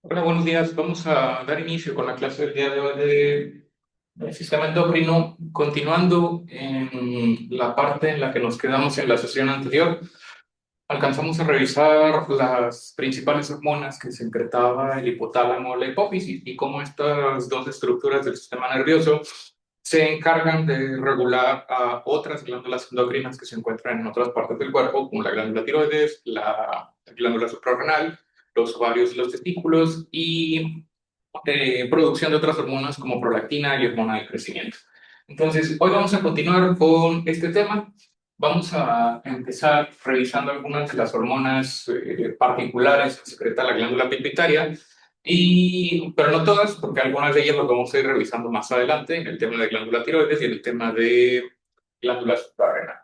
Hola, buenos días. Vamos a dar inicio con la clase del día de hoy del sistema endocrino, continuando en la parte en la que nos quedamos en la sesión anterior. Alcanzamos a revisar las principales hormonas que secretaba el hipotálamo, la hipófisis, y cómo estas dos estructuras del sistema nervioso se encargan de regular a otras glándulas endocrinas que se encuentran en otras partes del cuerpo, como la glándula tiroides, la glándula suprarrenal, los ovarios y los testículos, y producción de otras hormonas como prolactina y hormona del crecimiento. Entonces, hoy vamos a continuar con este tema. Vamos a empezar revisando algunas de las hormonas particulares que secreta la glándula pituitaria, pero no todas, porque algunas de ellas las vamos a ir revisando más adelante en el tema de glándula tiroides y en el tema de glándula suprarrenal.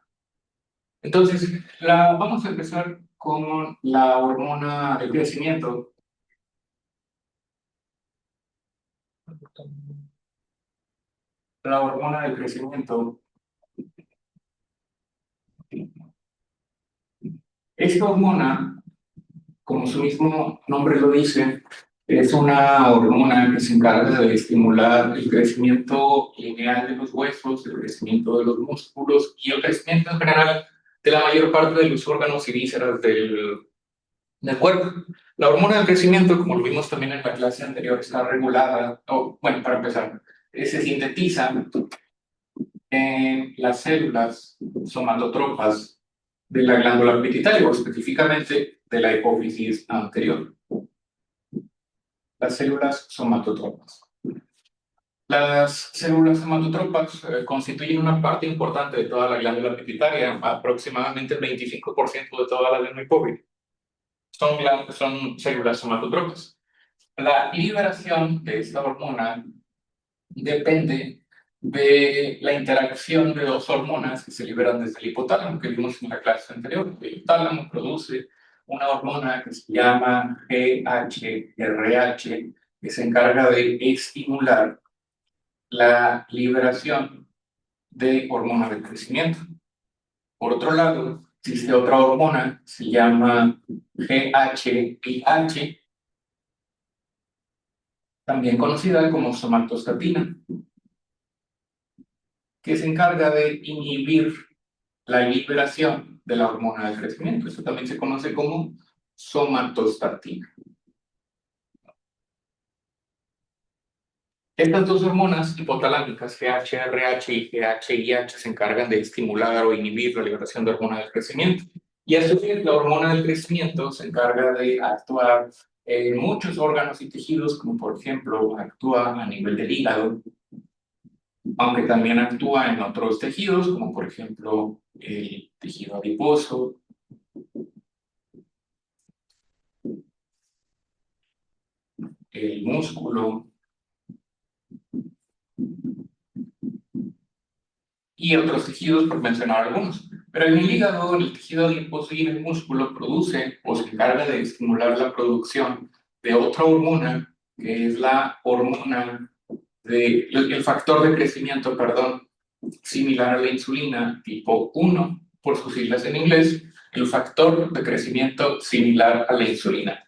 Entonces, vamos a empezar con la hormona del crecimiento. La hormona del crecimiento. Esta hormona, como su mismo nombre lo dice, es una hormona que se encarga de estimular el crecimiento lineal de los huesos, el crecimiento de los músculos y el crecimiento en general de la mayor parte de los órganos y vísceras del cuerpo. La hormona del crecimiento, como lo vimos también en la clase anterior, está regulada, o bueno, para empezar, se sintetiza en las células somatotropas de la glándula pituitaria, o específicamente de la hipófisis anterior, las células somatotropas. Las células somatotropas constituyen una parte importante de toda la glándula pituitaria, aproximadamente el 25% de toda la glándula hipófise. Son células somatotropas. La liberación de esta hormona depende de la interacción de dos hormonas que se liberan desde el hipotálamo, que vimos en la clase anterior. El hipotálamo produce una hormona que se llama GHRH, que se encarga de estimular la liberación de hormona del crecimiento. Por otro lado, existe otra hormona, se llama GHIH, también conocida como somatostatina, que se encarga de inhibir la liberación de la hormona del crecimiento. Esto también se conoce como somatostatina. Estas dos hormonas hipotalámicas, GHRH y GHIH, se encargan de estimular o inhibir la liberación de hormona del crecimiento. Y a su vez, la hormona del crecimiento se encarga de actuar en muchos órganos y tejidos, como por ejemplo, actúa a nivel del hígado, aunque también actúa en otros tejidos, como por ejemplo el tejido adiposo, el músculo y otros tejidos, por mencionar algunos. Pero en el hígado, en el tejido adiposo y en el músculo produce o se encarga de estimular la producción de otra hormona, que es la hormona el factor de crecimiento, perdón, similar a la insulina tipo 1, por sus siglas en inglés, el factor de crecimiento similar a la insulina.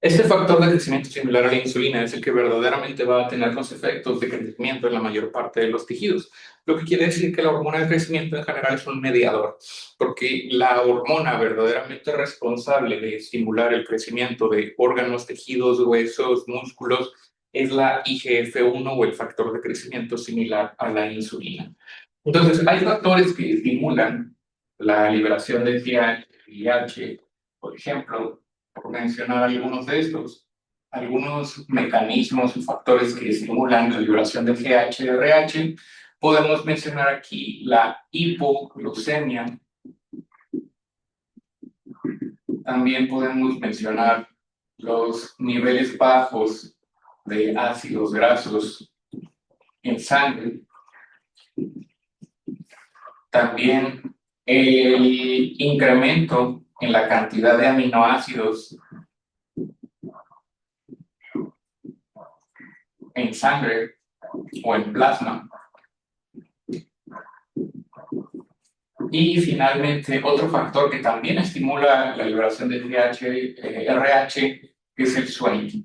Este factor de crecimiento similar a la insulina es el que verdaderamente va a tener los efectos de crecimiento en la mayor parte de los tejidos, lo que quiere decir que la hormona de crecimiento en general es un mediador, porque la hormona verdaderamente responsable de estimular el crecimiento de órganos, tejidos, huesos, músculos, es la IGF-1 o el factor de crecimiento similar a la insulina. Entonces, hay factores que estimulan la liberación de GH, por ejemplo, por mencionar algunos de estos, algunos mecanismos o factores que estimulan la liberación de GHRH, podemos mencionar aquí la hipoglucemia. También podemos mencionar los niveles bajos de ácidos grasos en sangre. También el incremento en la cantidad de aminoácidos en sangre o en plasma. Y finalmente, otro factor que también estimula la liberación de GHRH que es el sueño,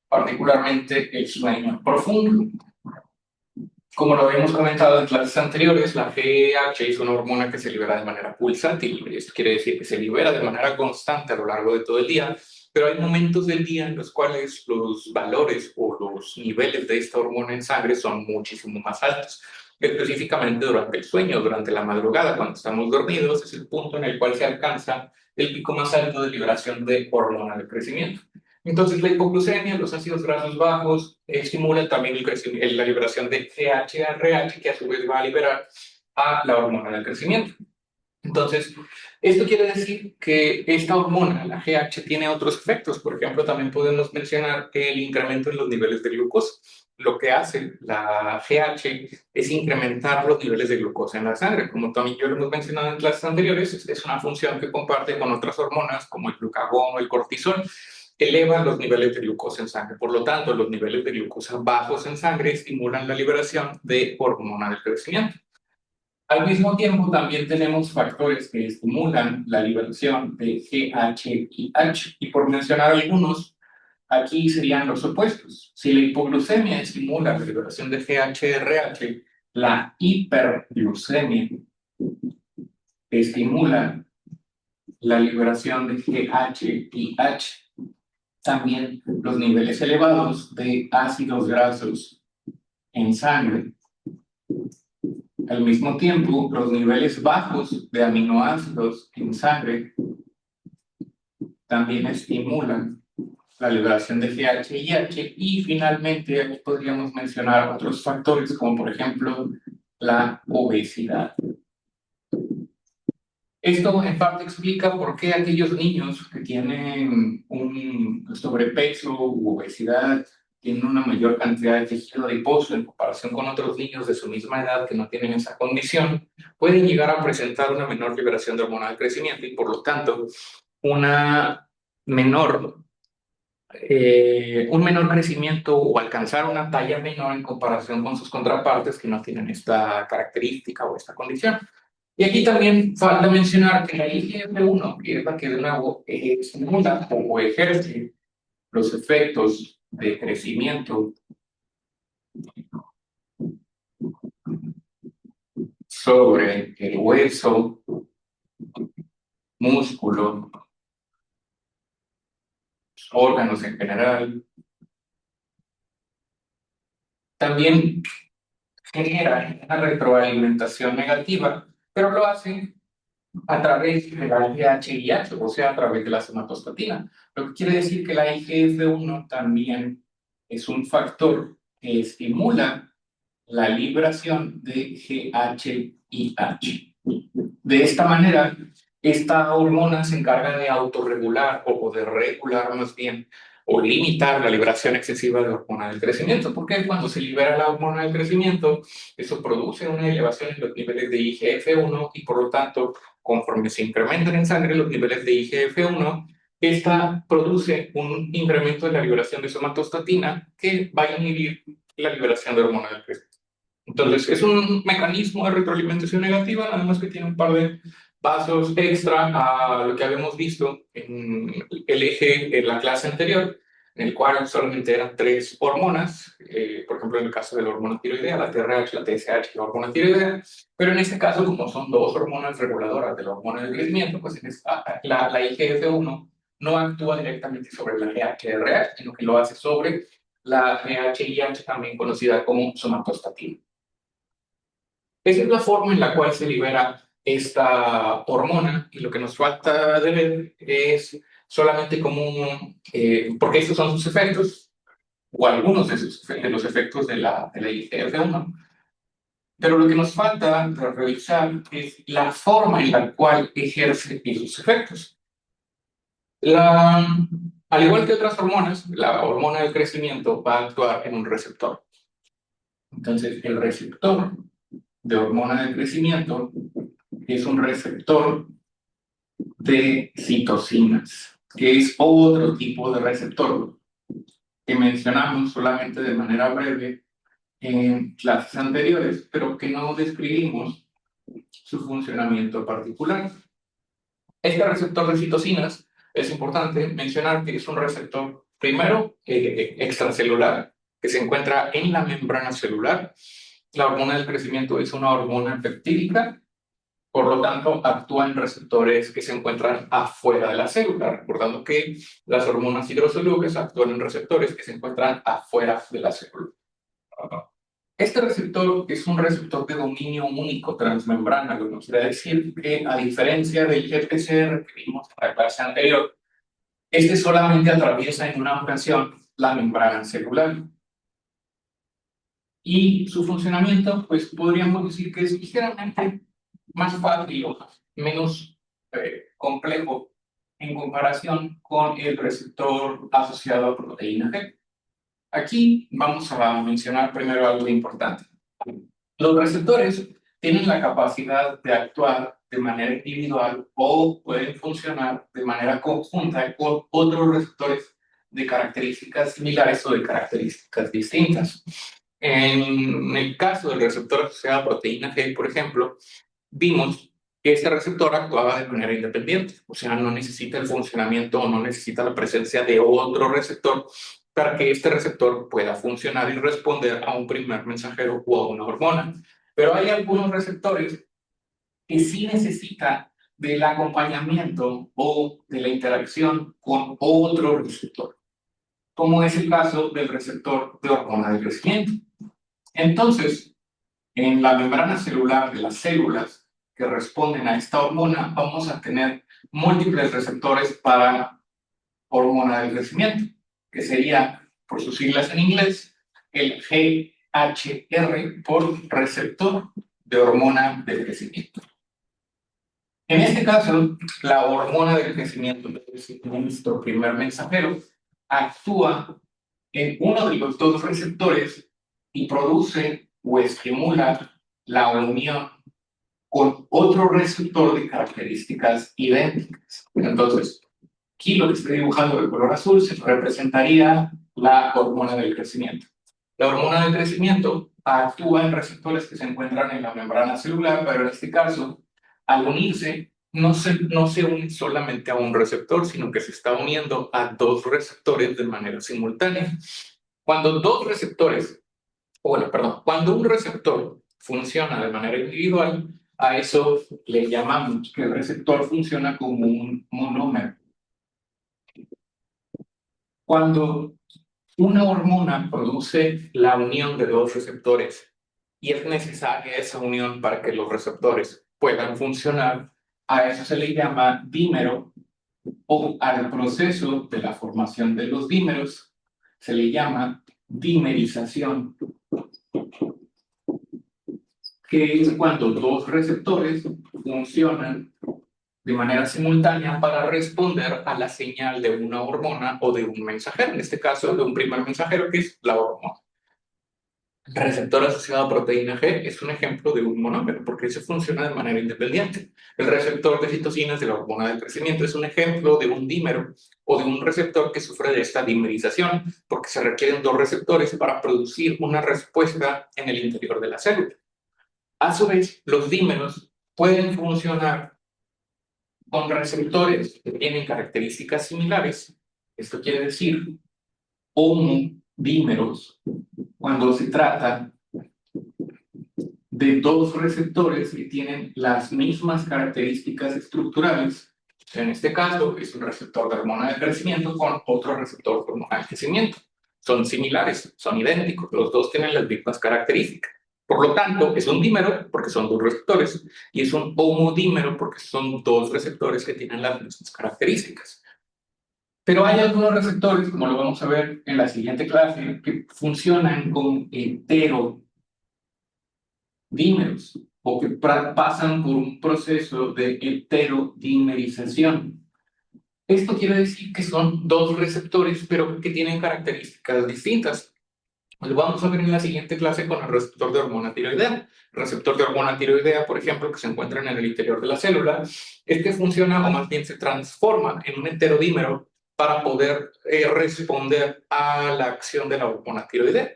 particularmente el sueño profundo. Como lo habíamos comentado en clases anteriores, la GH es una hormona que se libera de manera pulsátil. Esto quiere decir que se libera de manera constante a lo largo de todo el día, pero hay momentos del día en los cuales los valores o los niveles de esta hormona en sangre son muchísimo más altos. Específicamente durante el sueño, durante la madrugada, cuando estamos dormidos, es el punto en el cual se alcanza el pico más alto de liberación de hormona de crecimiento. Entonces, la hipoglucemia, los ácidos grasos bajos, estimulan también la liberación de GHRH, que a su vez va a liberar a la hormona del crecimiento. Entonces, esto quiere decir que esta hormona, la GH, tiene otros efectos. Por ejemplo, también podemos mencionar el incremento en los niveles de glucosa. Lo que hace la GH es incrementar los niveles de glucosa en la sangre. Como también yo lo hemos mencionado en clases anteriores, es una función que comparte con otras hormonas como el glucagón o el cortisol, elevan los niveles de glucosa en sangre. Por lo tanto, los niveles de glucosa bajos en sangre estimulan la liberación de hormona del crecimiento. Al mismo tiempo, también tenemos factores que estimulan la liberación de GH y H. Y por mencionar algunos, aquí serían los opuestos. Si la hipoglucemia estimula la liberación de GHRH, la hiperglucemia estimula la liberación de GH y H. También los niveles elevados de ácidos grasos en sangre. Al mismo tiempo, los niveles bajos de aminoácidos en sangre también estimulan la liberación de GH y H. Y finalmente, aquí podríamos mencionar otros factores, como por ejemplo la obesidad. Esto en parte explica por qué aquellos niños que tienen un sobrepeso u obesidad tienen una mayor cantidad de tejido adiposo en comparación con otros niños de su misma edad que no tienen esa condición, pueden llegar a presentar una menor liberación de hormona de crecimiento y por lo tanto una menor, un menor crecimiento o alcanzar una talla menor en comparación con sus contrapartes que no tienen esta característica o esta condición. Y aquí también falta mencionar que la IGF-1, que es la que de nuevo estimula o ejerce los efectos de crecimiento sobre el hueso, músculo, órganos en general, también genera una retroalimentación negativa, pero lo hace a través de la IGH, o sea, a través de la somatostatina. Lo que quiere decir que la IGF-1 también es un factor que estimula la liberación de GH y H. De esta manera, esta hormona se encarga de autorregular o de regular más bien o limitar la liberación excesiva de hormona del crecimiento, porque cuando se libera la hormona del crecimiento, eso produce una elevación en los niveles de IGF-1 y por lo tanto, conforme se incrementan en sangre los niveles de IGF-1, esta produce un incremento en la liberación de somatostatina que va a inhibir la liberación de hormona del crecimiento. Entonces, es un mecanismo de retroalimentación negativa, nada más que tiene un par de pasos extra a lo que habíamos visto en el eje en la clase anterior, en el cual solamente eran 3 hormonas, por ejemplo, en el caso de la hormona tiroidea, la TRH, la TSH y la hormona tiroidea, pero en este caso, como son 2 hormonas reguladoras de la hormona del crecimiento, pues la IGF-1 no actúa directamente sobre la GHRH, sino que lo hace sobre la GH-IH, también conocida como somatostatina. Esa es la forma en la cual se libera esta hormona y lo que nos falta de ver es solamente cómo, porque estos son sus efectos o algunos de los efectos de la IGF-1. Pero lo que nos falta de revisar es la forma en la cual ejerce esos efectos. Al igual que otras hormonas, la hormona del crecimiento va a actuar en un receptor. Entonces, el receptor de hormona del crecimiento es un receptor de citocinas, que es otro tipo de receptor que mencionamos solamente de manera breve en clases anteriores, pero que no describimos su funcionamiento particular. Este receptor de citocinas es importante mencionar que es un receptor, primero, extracelular, que se encuentra en la membrana celular. La hormona del crecimiento es una hormona peptídica, por lo tanto, actúa en receptores que se encuentran afuera de la célula, recordando que las hormonas hidrosolubles actúan en receptores que se encuentran afuera de la célula. Este receptor es un receptor de dominio único transmembrana, lo que quiere decir que, a diferencia del GPCR que vimos en la clase anterior, este solamente atraviesa en una ocasión la membrana celular. Y su funcionamiento, pues podríamos decir que es ligeramente más fácil o menos complejo en comparación con el receptor asociado a proteína G. Aquí vamos a mencionar primero algo importante. Los receptores tienen la capacidad de actuar de manera individual o pueden funcionar de manera conjunta con otros receptores de características similares o de características distintas. En el caso del receptor asociado a proteína G, por ejemplo, vimos que este receptor actuaba de manera independiente, o sea, no necesita el funcionamiento o no necesita la presencia de otro receptor para que este receptor pueda funcionar y responder a un primer mensajero o a una hormona. Pero hay algunos receptores que sí necesitan del acompañamiento o de la interacción con otro receptor, como es el caso del receptor de hormona de crecimiento. Entonces, en la membrana celular de las células que responden a esta hormona, vamos a tener múltiples receptores para hormona del crecimiento, que sería, por sus siglas en inglés, el GHR por receptor de hormona del crecimiento. En este caso, la hormona del crecimiento, nuestro primer mensajero, actúa en uno de los dos receptores y produce o estimula la unión con otro receptor de características idénticas. Entonces, aquí lo que estoy dibujando de color azul se representaría la hormona del crecimiento. La hormona del crecimiento actúa en receptores que se encuentran en la membrana celular, pero en este caso, al unirse, no se une solamente a un receptor, sino que se está uniendo a dos receptores de manera simultánea. Cuando dos receptores, cuando un receptor funciona de manera individual, a eso le llamamos que el receptor funciona como un monómero. Cuando una hormona produce la unión de dos receptores y es necesaria esa unión para que los receptores puedan funcionar, a eso se le llama dímero, o al proceso de la formación de los dímeros se le llama dimerización, que es cuando dos receptores funcionan de manera simultánea para responder a la señal de una hormona o de un mensajero, en este caso de un primer mensajero que es la hormona. El receptor asociado a proteína G es un ejemplo de un monómero porque se funciona de manera independiente. El receptor de citocinas de la hormona del crecimiento es un ejemplo de un dímero o de un receptor que sufre de esta dimerización porque se requieren dos receptores para producir una respuesta en el interior de la célula. A su vez, los dímeros pueden funcionar con receptores que tienen características similares. Esto quiere decir homodímeros cuando se trata de dos receptores que tienen las mismas características estructurales. En este caso, es un receptor de hormona de crecimiento con otro receptor de hormona de crecimiento. Son similares, son idénticos, los dos tienen las mismas características. Por lo tanto, es un dímero porque son dos receptores y es un homodímero porque son dos receptores que tienen las mismas características. Pero hay algunos receptores, como lo vamos a ver en la siguiente clase, que funcionan con heterodímeros o que pasan por un proceso de heterodimerización. Esto quiere decir que son dos receptores, pero que tienen características distintas. Lo vamos a ver en la siguiente clase con el receptor de hormona tiroidea. El receptor de hormona tiroidea, por ejemplo, que se encuentra en el interior de la célula, es que funciona o más bien se transforma en un heterodímero para poder responder a la acción de la hormona tiroidea.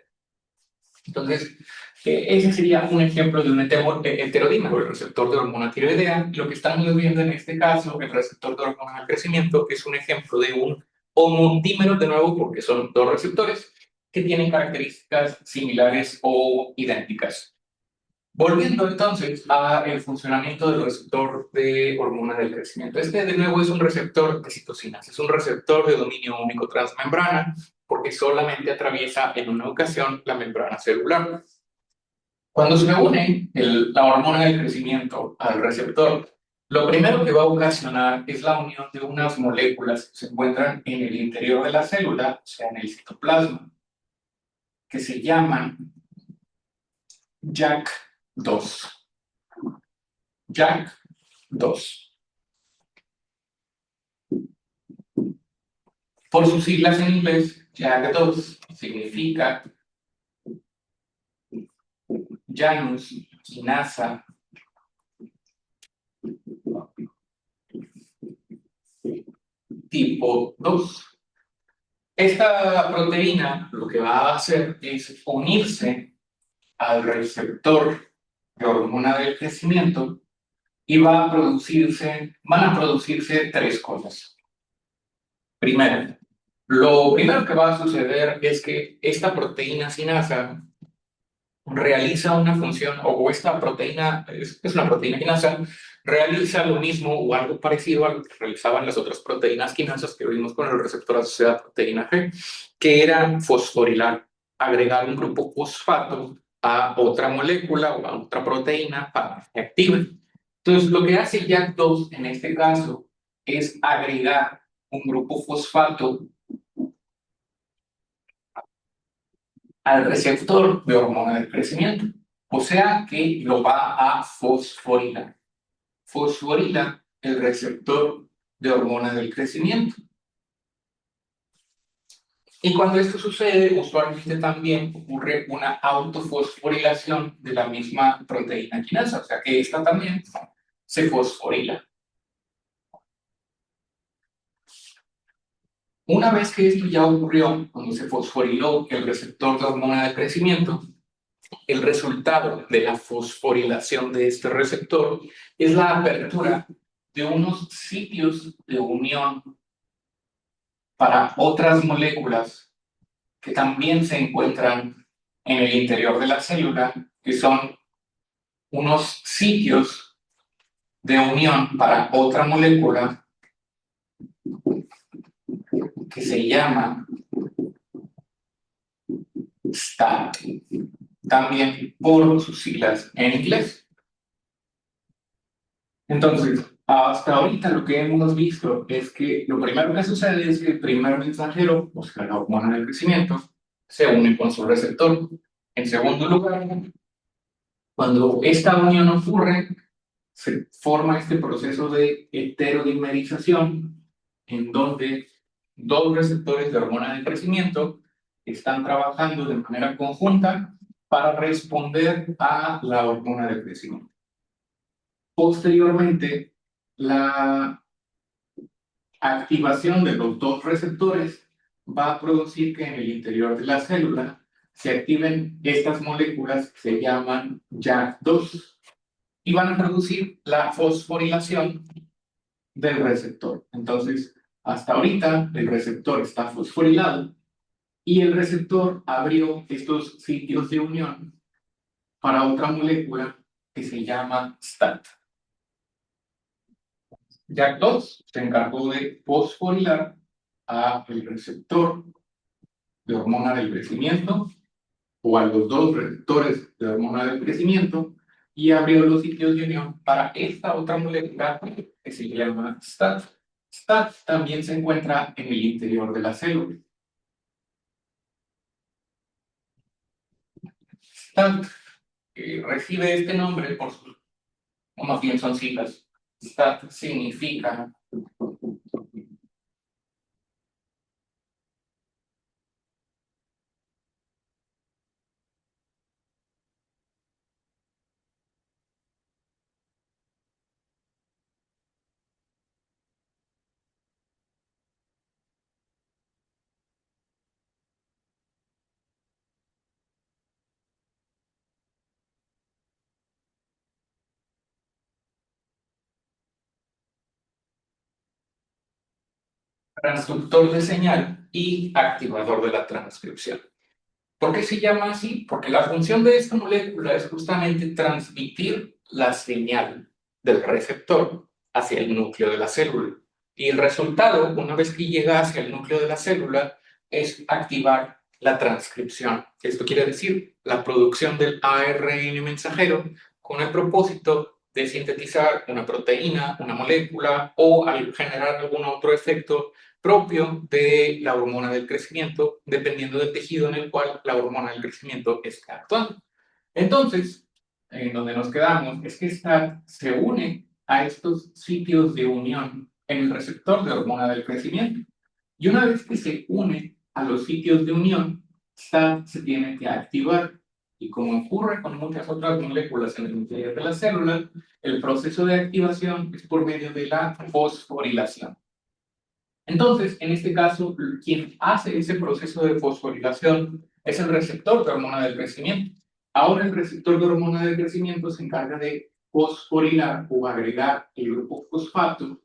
Entonces, ese sería un ejemplo de un heterodímero, el receptor de hormona tiroidea. Lo que estamos viendo en este caso, el receptor de hormona del crecimiento, es un ejemplo de un homodímero, de nuevo, porque son dos receptores que tienen características similares o idénticas. Volviendo entonces al funcionamiento del receptor de hormona del crecimiento. Este, de nuevo, es un receptor de citocinas, es un receptor de dominio único transmembrana, porque solamente atraviesa en una ocasión la membrana celular. Cuando se une la hormona del crecimiento al receptor, lo primero que va a ocasionar es la unión de unas moléculas que se encuentran en el interior de la célula, o sea, en el citoplasma, que se llaman JAK2. JAK2. Por sus siglas en inglés, JAK2 significa Janus quinasa tipo 2. Esta proteína lo que va a hacer es unirse al receptor de hormona del crecimiento y van a producirse tres cosas. Primero, lo primero que va a suceder es que esta proteína sinasa realiza una función, o esta proteína, es una proteína quinasa, realiza lo mismo o algo parecido a lo que realizaban las otras proteínas quinasas que vimos con el receptor asociado a proteína G, que era fosforilar, agregar un grupo fosfato a otra molécula o a otra proteína para que se active. Entonces, lo que hace JAK2 en este caso es agregar un grupo fosfato al receptor de hormona del crecimiento. O sea que lo va a fosforilar. Fosforila el receptor de hormona del crecimiento. Y cuando esto sucede, usualmente también ocurre una autofosforilación de la misma proteína quinasa, o sea que esta también se fosforila. Una vez que esto ya ocurrió, cuando se fosforiló el receptor de hormona del crecimiento, el resultado de la fosforilación de este receptor es la apertura de unos sitios de unión para otras moléculas que también se encuentran en el interior de la célula, que son unos sitios de unión para otra molécula que se llama STAT, también por sus siglas en inglés. Entonces, hasta ahorita lo que hemos visto es que lo primero que sucede es que el primer mensajero, o sea, la hormona del crecimiento, se une con su receptor. En segundo lugar, cuando esta unión ocurre, se forma este proceso de heterodimerización en donde dos receptores de hormona del crecimiento están trabajando de manera conjunta para responder a la hormona del crecimiento. Posteriormente, la activación de los dos receptores va a producir que en el interior de la célula se activen estas moléculas que se llaman JAK2 y van a producir la fosforilación del receptor. Entonces, hasta ahorita el receptor está fosforilado y el receptor abrió estos sitios de unión para otra molécula que se llama STAT. JAK2 se encargó de fosforilar al receptor de hormona del crecimiento o a los dos receptores de hormona del crecimiento y abrió los sitios de unión para esta otra molécula que se llama STAT. STAT también se encuentra en el interior de la célula. STAT recibe este nombre por sus, o más bien son siglas. STAT significa transductor de señal y activador de la transcripción. ¿Por qué se llama así? Porque la función de esta molécula es justamente transmitir la señal del receptor hacia el núcleo de la célula. Y el resultado, una vez que llega hacia el núcleo de la célula, es activar la transcripción. Esto quiere decir la producción del ARN mensajero con el propósito de sintetizar una proteína, una molécula o al generar algún otro efecto propio de la hormona del crecimiento, dependiendo del tejido en el cual la hormona del crecimiento está actuando. Entonces, en donde nos quedamos es que esta se une a estos sitios de unión en el receptor de hormona del crecimiento. Y una vez que se une a los sitios de unión, esta se tiene que activar. Y como ocurre con muchas otras moléculas en el interior de la célula, el proceso de activación es por medio de la fosforilación. Entonces, en este caso, quien hace ese proceso de fosforilación es el receptor de hormona del crecimiento. Ahora el receptor de hormona del crecimiento se encarga de fosforilar o agregar el grupo fosfato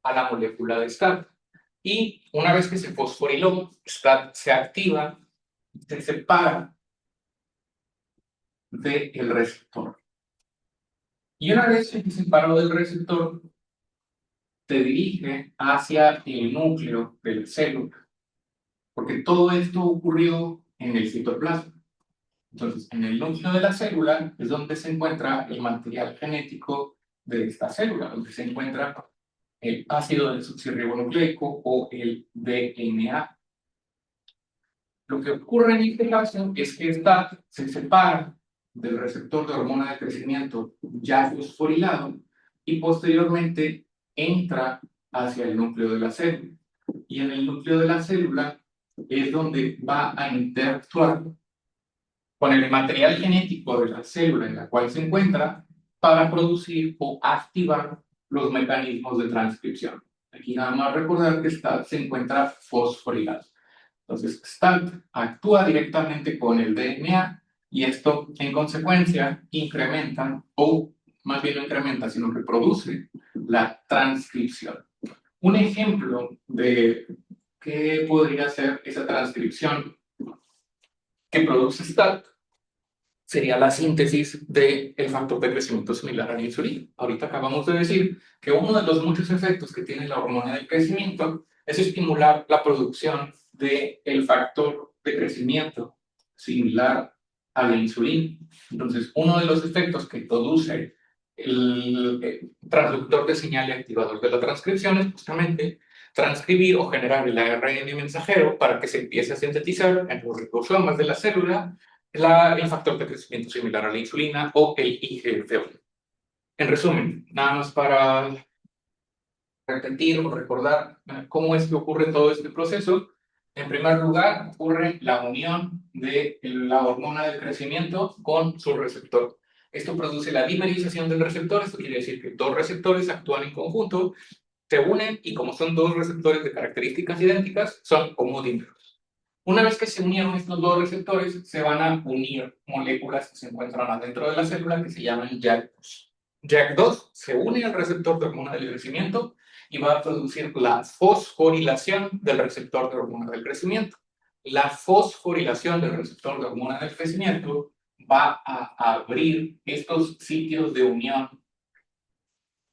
a la molécula de STAT. Y una vez que se fosforiló, STAT se activa, se separa del receptor. Y una vez que se separó del receptor, se dirige hacia el núcleo de la célula, porque todo esto ocurrió en el citoplasma. Entonces, en el núcleo de la célula es donde se encuentra el material genético de esta célula, donde se encuentra el ácido desoxirribonucleico o el DNA. Lo que ocurre en este caso es que esta se separa del receptor de hormona de crecimiento ya fosforilado y posteriormente entra hacia el núcleo de la célula. Y en el núcleo de la célula es donde va a interactuar con el material genético de la célula en la cual se encuentra para producir o activar los mecanismos de transcripción. Aquí nada más recordar que STAT se encuentra fosforilado. Entonces, STAT actúa directamente con el DNA y esto, en consecuencia, incrementa, o más bien no incrementa, sino que produce la transcripción. Un ejemplo de qué podría ser esa transcripción que produce STAT sería la síntesis del factor de crecimiento similar a la insulina. Ahorita acabamos de decir que uno de los muchos efectos que tiene la hormona del crecimiento es estimular la producción del factor de crecimiento similar a la insulina. Entonces, uno de los efectos que produce el transductor de señal y activador de la transcripción es justamente transcribir o generar el ARN mensajero para que se empiece a sintetizar en los ribosomas de la célula el factor de crecimiento similar a la insulina o el IGF-1. En resumen, nada más para repetir o recordar cómo es que ocurre todo este proceso. En primer lugar, ocurre la unión de la hormona del crecimiento con su receptor. Esto produce la dimerización del receptor. Esto quiere decir que dos receptores actúan en conjunto, se unen y como son dos receptores de características idénticas, son homodímeros. Una vez que se unieron estos dos receptores, se van a unir moléculas que se encuentran adentro de la célula que se llaman JAK2. JAK2 se une al receptor de hormona del crecimiento y va a producir la fosforilación del receptor de hormona del crecimiento. La fosforilación del receptor de hormona del crecimiento va a abrir estos sitios de unión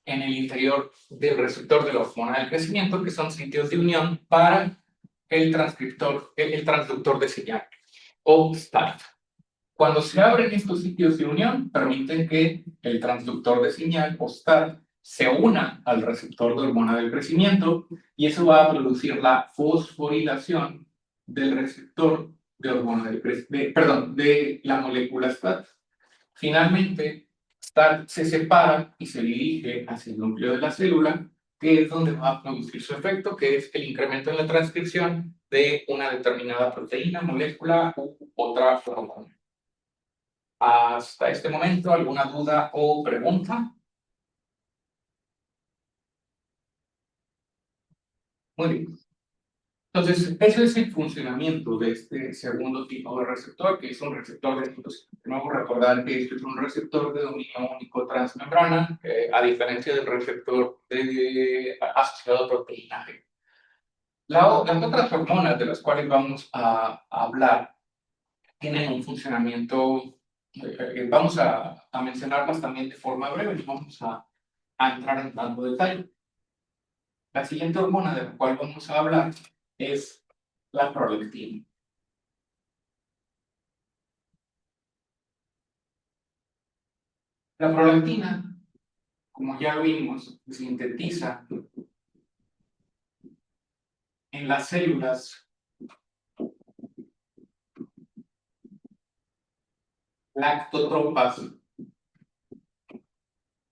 en el interior del receptor de la hormona del crecimiento, que son sitios de unión para el transductor de señal, o STAT. Cuando se abren estos sitios de unión, permiten que el transductor de señal, o STAT, se una al receptor de hormona del crecimiento, y eso va a producir la fosforilación del receptor de hormona del crecimiento, de la molécula STAT. Finalmente, STAT se separa y se dirige hacia el núcleo de la célula, que es donde va a producir su efecto, que es el incremento en la transcripción de una determinada proteína, molécula u otra hormona. Hasta este momento, ¿alguna duda o pregunta? Muy bien. Entonces, ese es el funcionamiento de este segundo tipo de receptor, que es un receptor de citosina. De nuevo, recordar que este es un receptor de dominio único transmembrana, a diferencia del receptor asociado a proteína G. Las otras hormonas de las cuales vamos a hablar tienen un funcionamiento, vamos a mencionarlas también de forma breve y vamos a entrar en tanto detalle. La siguiente hormona de la cual vamos a hablar es la prolactina. La prolactina, como ya vimos, se sintetiza en las células lactotropas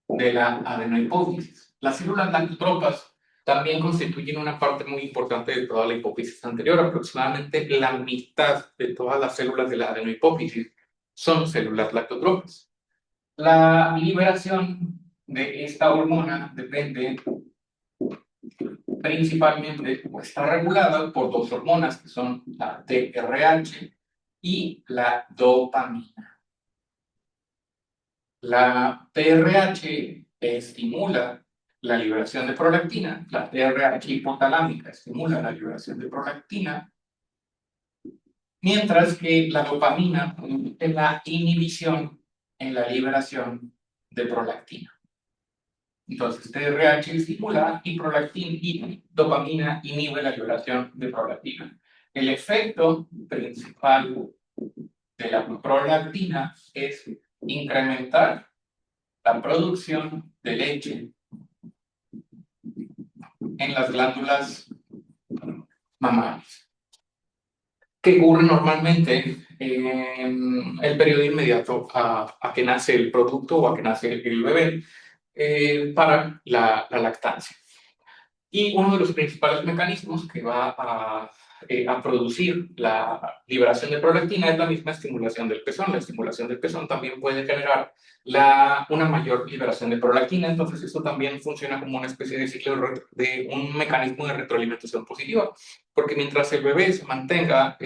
de la adenohipófisis. Las células lactotropas también constituyen una parte muy importante de toda la hipófisis anterior. Aproximadamente la mitad de todas las células de la adenohipófisis son células lactotropas. La liberación de esta hormona depende principalmente, o está regulada por dos hormonas que son la TRH y la dopamina. La TRH estimula la liberación de prolactina, la TRH hipotalámica estimula la liberación de prolactina, mientras que la dopamina permite la inhibición en la liberación de prolactina. Entonces, TRH estimula y prolactina y dopamina inhibe la liberación de prolactina. El efecto principal de la prolactina es incrementar la producción de leche en las glándulas mamarias, que ocurre normalmente en el periodo inmediato a que nace el producto o a que nace el bebé para la lactancia. Y uno de los principales mecanismos que va a producir la liberación de prolactina es la misma estimulación del pezón. La estimulación del pezón también puede generar una mayor liberación de prolactina, entonces esto también funciona como una especie de ciclo de un mecanismo de retroalimentación positiva, porque mientras el bebé se mantenga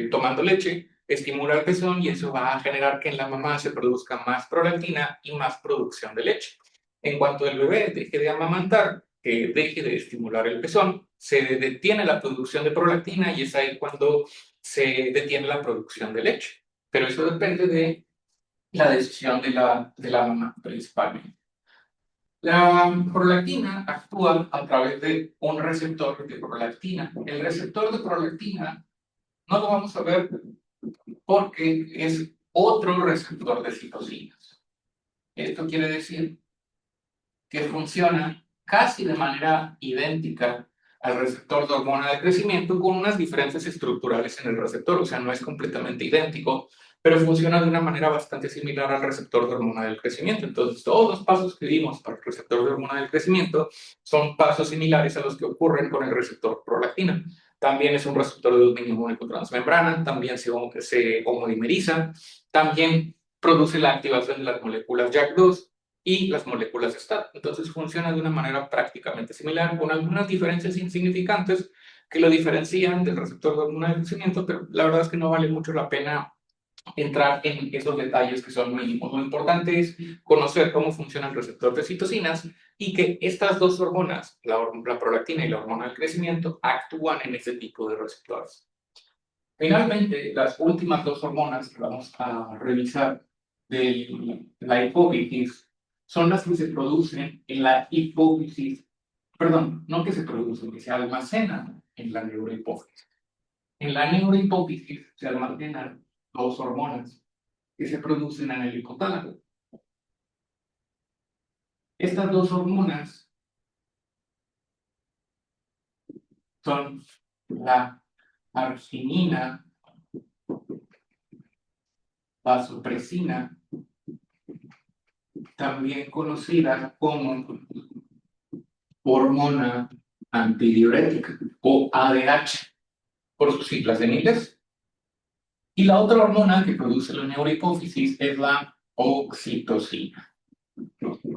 tomando leche, estimula el pezón y eso va a generar que en la mamá se produzca más prolactina y más producción de leche. En cuanto el bebé deje de amamantar, que deje de estimular el pezón, se detiene la producción de prolactina y es ahí cuando se detiene la producción de leche. Pero eso depende de la decisión de la mamá principalmente. La prolactina actúa a través de un receptor de prolactina. El receptor de prolactina no lo vamos a ver porque es otro receptor de citocinas. Esto quiere decir que funciona casi de manera idéntica al receptor de hormona de crecimiento con unas diferencias estructurales en el receptor, o sea, no es completamente idéntico, pero funciona de una manera bastante similar al receptor de hormona del crecimiento. Entonces, todos los pasos que dimos para el receptor de hormona del crecimiento son pasos similares a los que ocurren con el receptor prolactina. También es un receptor de dominio único transmembrana, también se homodimeriza, también produce la activación de las moléculas JAK2 y las moléculas STAT. Entonces funciona de una manera prácticamente similar, con algunas diferencias insignificantes que lo diferencian del receptor de hormona de crecimiento, pero la verdad es que no vale mucho la pena entrar en esos detalles que son mínimos. Lo importante es conocer cómo funciona el receptor de citocinas y que estas dos hormonas, la prolactina y la hormona del crecimiento, actúan en ese tipo de receptores. Finalmente, las últimas dos hormonas que vamos a revisar de la hipófisis son las que se producen en la hipófisis, perdón, no que se producen, que se almacenan en la neurohipófisis. En la neurohipófisis se almacenan dos hormonas que se producen en el hipotálamo. Estas dos hormonas son la arginina, vasopresina, también conocida como hormona antidiurética o ADH por sus siglas en inglés. Y la otra hormona que produce la neurohipófisis es la oxitocina.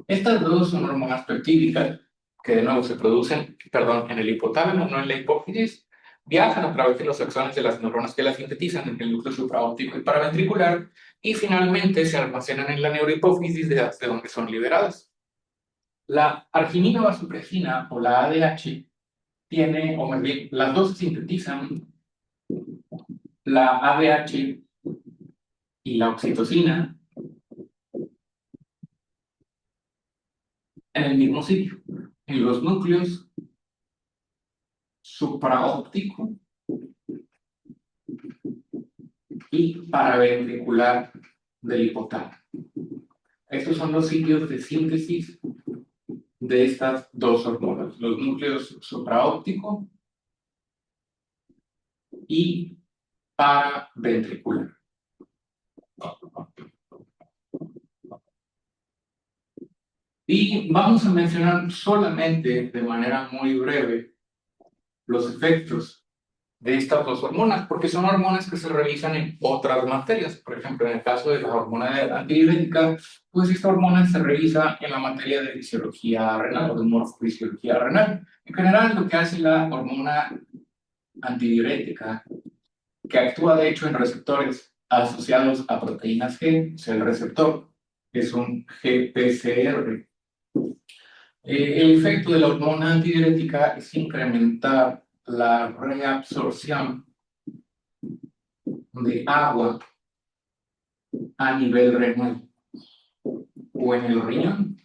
Estas dos son hormonas peptídicas que de nuevo se producen, perdón, en el hipotálamo, no en la hipófisis, viajan a través de los axones de las neuronas que las sintetizan en el núcleo supraóptico y paraventricular y finalmente se almacenan en la neurohipófisis de donde son liberadas. La arginina vasopresina o la ADH tiene, o más bien, las dos sintetizan la ADH y la oxitocina en el mismo sitio, en los núcleos supraóptico y paraventricular del hipotálamo. Estos son los sitios de síntesis de estas dos hormonas, los núcleos supraóptico y paraventricular. Y vamos a mencionar solamente de manera muy breve los efectos de estas dos hormonas, porque son hormonas que se revisan en otras materias. Por ejemplo, en el caso de la hormona antidiurética, pues esta hormona se revisa en la materia de fisiología renal o de morfofisiología renal. En general, lo que hace la hormona antidiurética, que actúa de hecho en receptores asociados a proteínas G, o sea, el receptor es un GPCR. El efecto de la hormona antidiurética es incrementar la reabsorción de agua a nivel renal o en el riñón,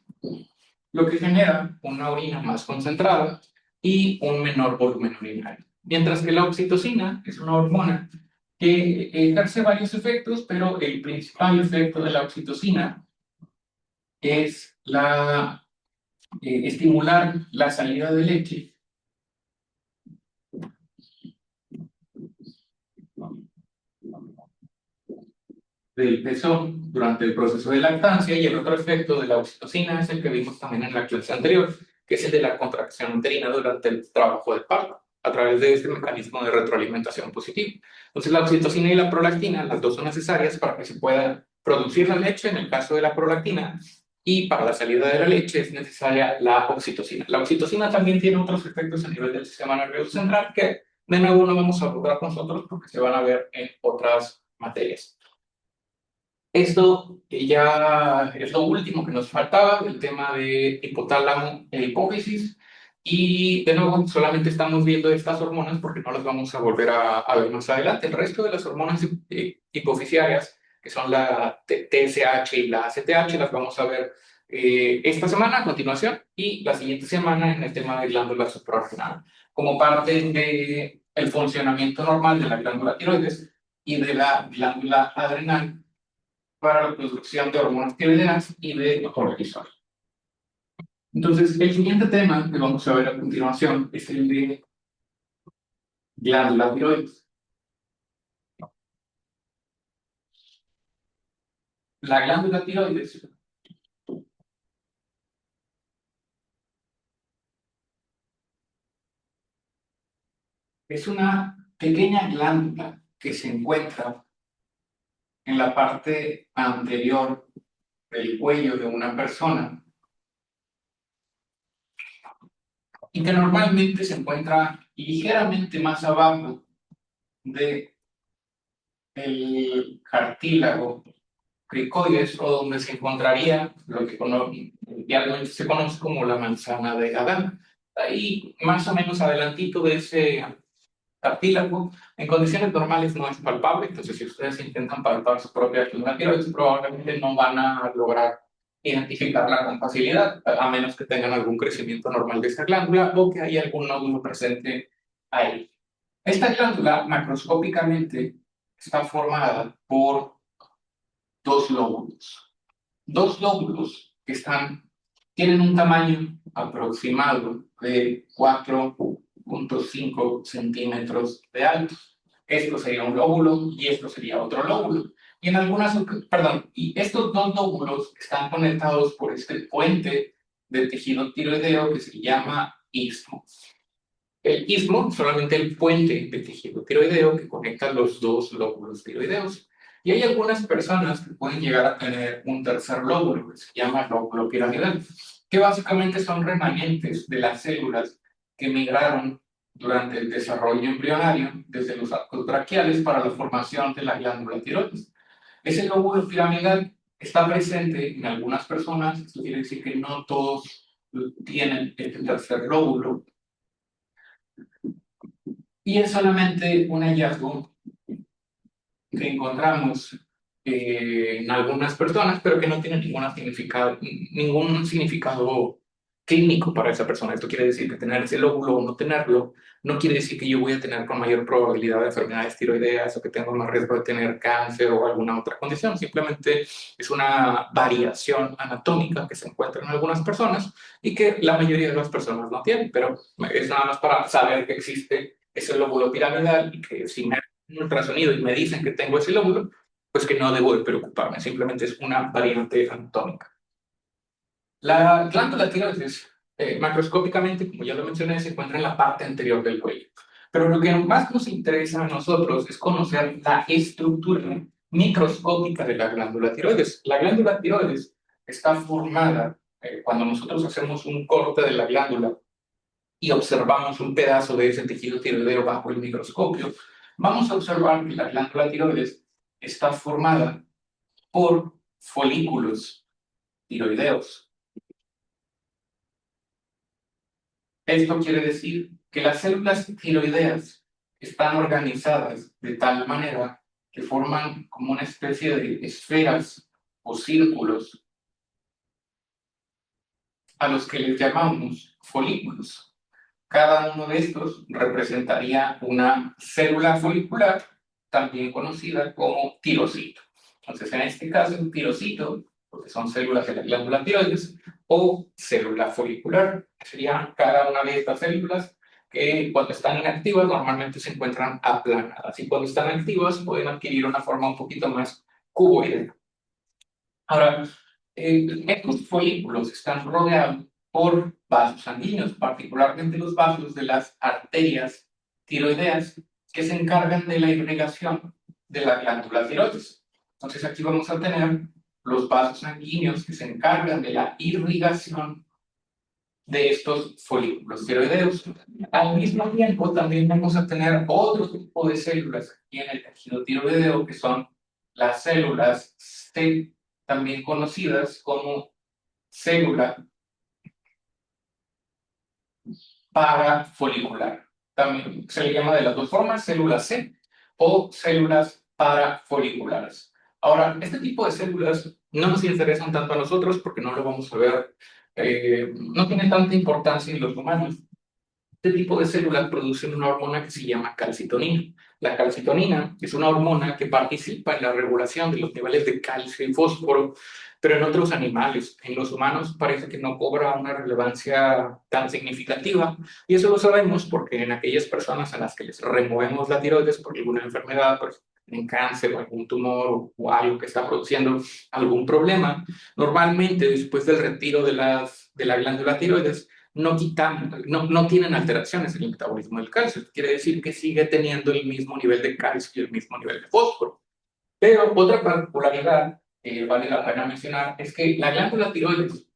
lo que genera una orina más concentrada y un menor volumen urinario. Mientras que la oxitocina es una hormona que ejerce varios efectos, pero el principal efecto de la oxitocina es estimular la salida de leche del pezón durante el proceso de lactancia, y el otro efecto de la oxitocina es el que vimos también en la clase anterior, que es el de la contracción uterina durante el trabajo de parto, a través de este mecanismo de retroalimentación positivo. Entonces la oxitocina y la prolactina, las dos son necesarias para que se pueda producir la leche en el caso de la prolactina, y para la salida de la leche es necesaria la oxitocina. La oxitocina también tiene otros efectos a nivel del sistema nervioso central que de nuevo no vamos a abordar nosotros porque se van a ver en otras materias. Esto ya es lo último que nos faltaba, el tema de hipotálamo e hipófisis. Y de nuevo, solamente estamos viendo estas hormonas porque no las vamos a volver a ver más adelante. El resto de las hormonas hipofisiarias, que son la TSH y la ACTH, las vamos a ver esta semana a continuación y la siguiente semana en el tema de glándula suprarrenal, como parte del funcionamiento normal de la glándula tiroides y de la glándula adrenal para la producción de hormonas tiroideas y de cortisol. Entonces, el siguiente tema que vamos a ver a continuación es el de glándula tiroides. La glándula tiroides es una pequeña glándula que se encuentra en la parte anterior del cuello de una persona y que normalmente se encuentra ligeramente más abajo de el cartílago cricoides, o donde se encontraría lo que idealmente se conoce como la manzana de Adán. Ahí, más o menos adelantito de ese cartílago, en condiciones normales no es palpable, entonces si ustedes intentan palpar su propia glándula tiroides, probablemente no van a lograr identificarla con facilidad, a menos que tengan algún crecimiento normal de esta glándula o que haya algún nódulo presente ahí. Esta glándula macroscópicamente está formada por dos lóbulos. Dos lóbulos que tienen un tamaño aproximado de 4.5 centímetros de alto. Esto sería un lóbulo y esto sería otro lóbulo. Y y estos dos lóbulos están conectados por este puente de tejido tiroideo que se llama istmo. El istmo, solamente el puente de tejido tiroideo que conecta los dos lóbulos tiroideos. Y hay algunas personas que pueden llegar a tener un tercer lóbulo, que se llama lóbulo piramidal, que básicamente son remanentes de las células que migraron durante el desarrollo embrionario desde los arcos braquiales para la formación de la glándula tiroides. Ese lóbulo piramidal está presente en algunas personas, esto quiere decir que no todos tienen el tercer lóbulo, Y es solamente un hallazgo que encontramos en algunas personas, pero que no tiene ningún significado clínico para esa persona. Esto quiere decir que tener ese lóbulo o no tenerlo no quiere decir que yo voy a tener con mayor probabilidad de enfermedades tiroideas o que tengo más riesgo de tener cáncer o alguna otra condición. Simplemente es una variación anatómica que se encuentra en algunas personas y que la mayoría de las personas no tienen, pero es nada más para saber que existe ese lóbulo piramidal y que si me un ultrasonido y me dicen que tengo ese lóbulo, pues que no debo de preocuparme, simplemente es una variante anatómica. La glándula tiroides, macroscópicamente, como ya lo mencioné, se encuentra en la parte anterior del cuello. Pero lo que más nos interesa a nosotros es conocer la estructura microscópica de la glándula tiroides. La glándula tiroides está formada, cuando nosotros hacemos un corte de la glándula y observamos un pedazo de ese tejido tiroideo bajo el microscopio, vamos a observar que la glándula tiroides está formada por folículos tiroideos. Esto quiere decir que las células tiroideas están organizadas de tal manera que forman como una especie de esferas o círculos a los que les llamamos folículos. Cada uno de estos representaría una célula folicular, también conocida como tirocito. Entonces, en este caso, un tirocito, porque son células de la glándula tiroides, o célula folicular, que serían cada una de estas células que cuando están inactivas normalmente se encuentran aplanadas y cuando están activas pueden adquirir una forma un poquito más cuboidea. Ahora, estos folículos están rodeados por vasos sanguíneos, particularmente los vasos de las arterias tiroideas que se encargan de la irrigación de la glándula tiroides. Entonces aquí vamos a tener los vasos sanguíneos que se encargan de la irrigación de estos folículos tiroideos. Al mismo tiempo también vamos a tener otro tipo de células aquí en el tejido tiroideo que son las células C, también conocidas como célula parafolicular. También se le llama de las dos formas, célula C o células parafoliculares. Ahora, este tipo de células no nos interesan tanto a nosotros porque no lo vamos a ver, no tiene tanta importancia en los humanos. Este tipo de células producen una hormona que se llama calcitonina. La calcitonina es una hormona que participa en la regulación de los niveles de calcio y fósforo, pero en otros animales. En los humanos parece que no cobra una relevancia tan significativa. Y eso lo sabemos porque en aquellas personas a las que les removemos la tiroides por alguna enfermedad, por un cáncer o algún tumor o algo que está produciendo algún problema, normalmente después del retiro de la glándula tiroides, no tienen alteraciones en el metabolismo del calcio. Quiere decir que sigue teniendo el mismo nivel de calcio y el mismo nivel de fósforo. Pero otra particularidad que vale la pena mencionar es que la glándula tiroides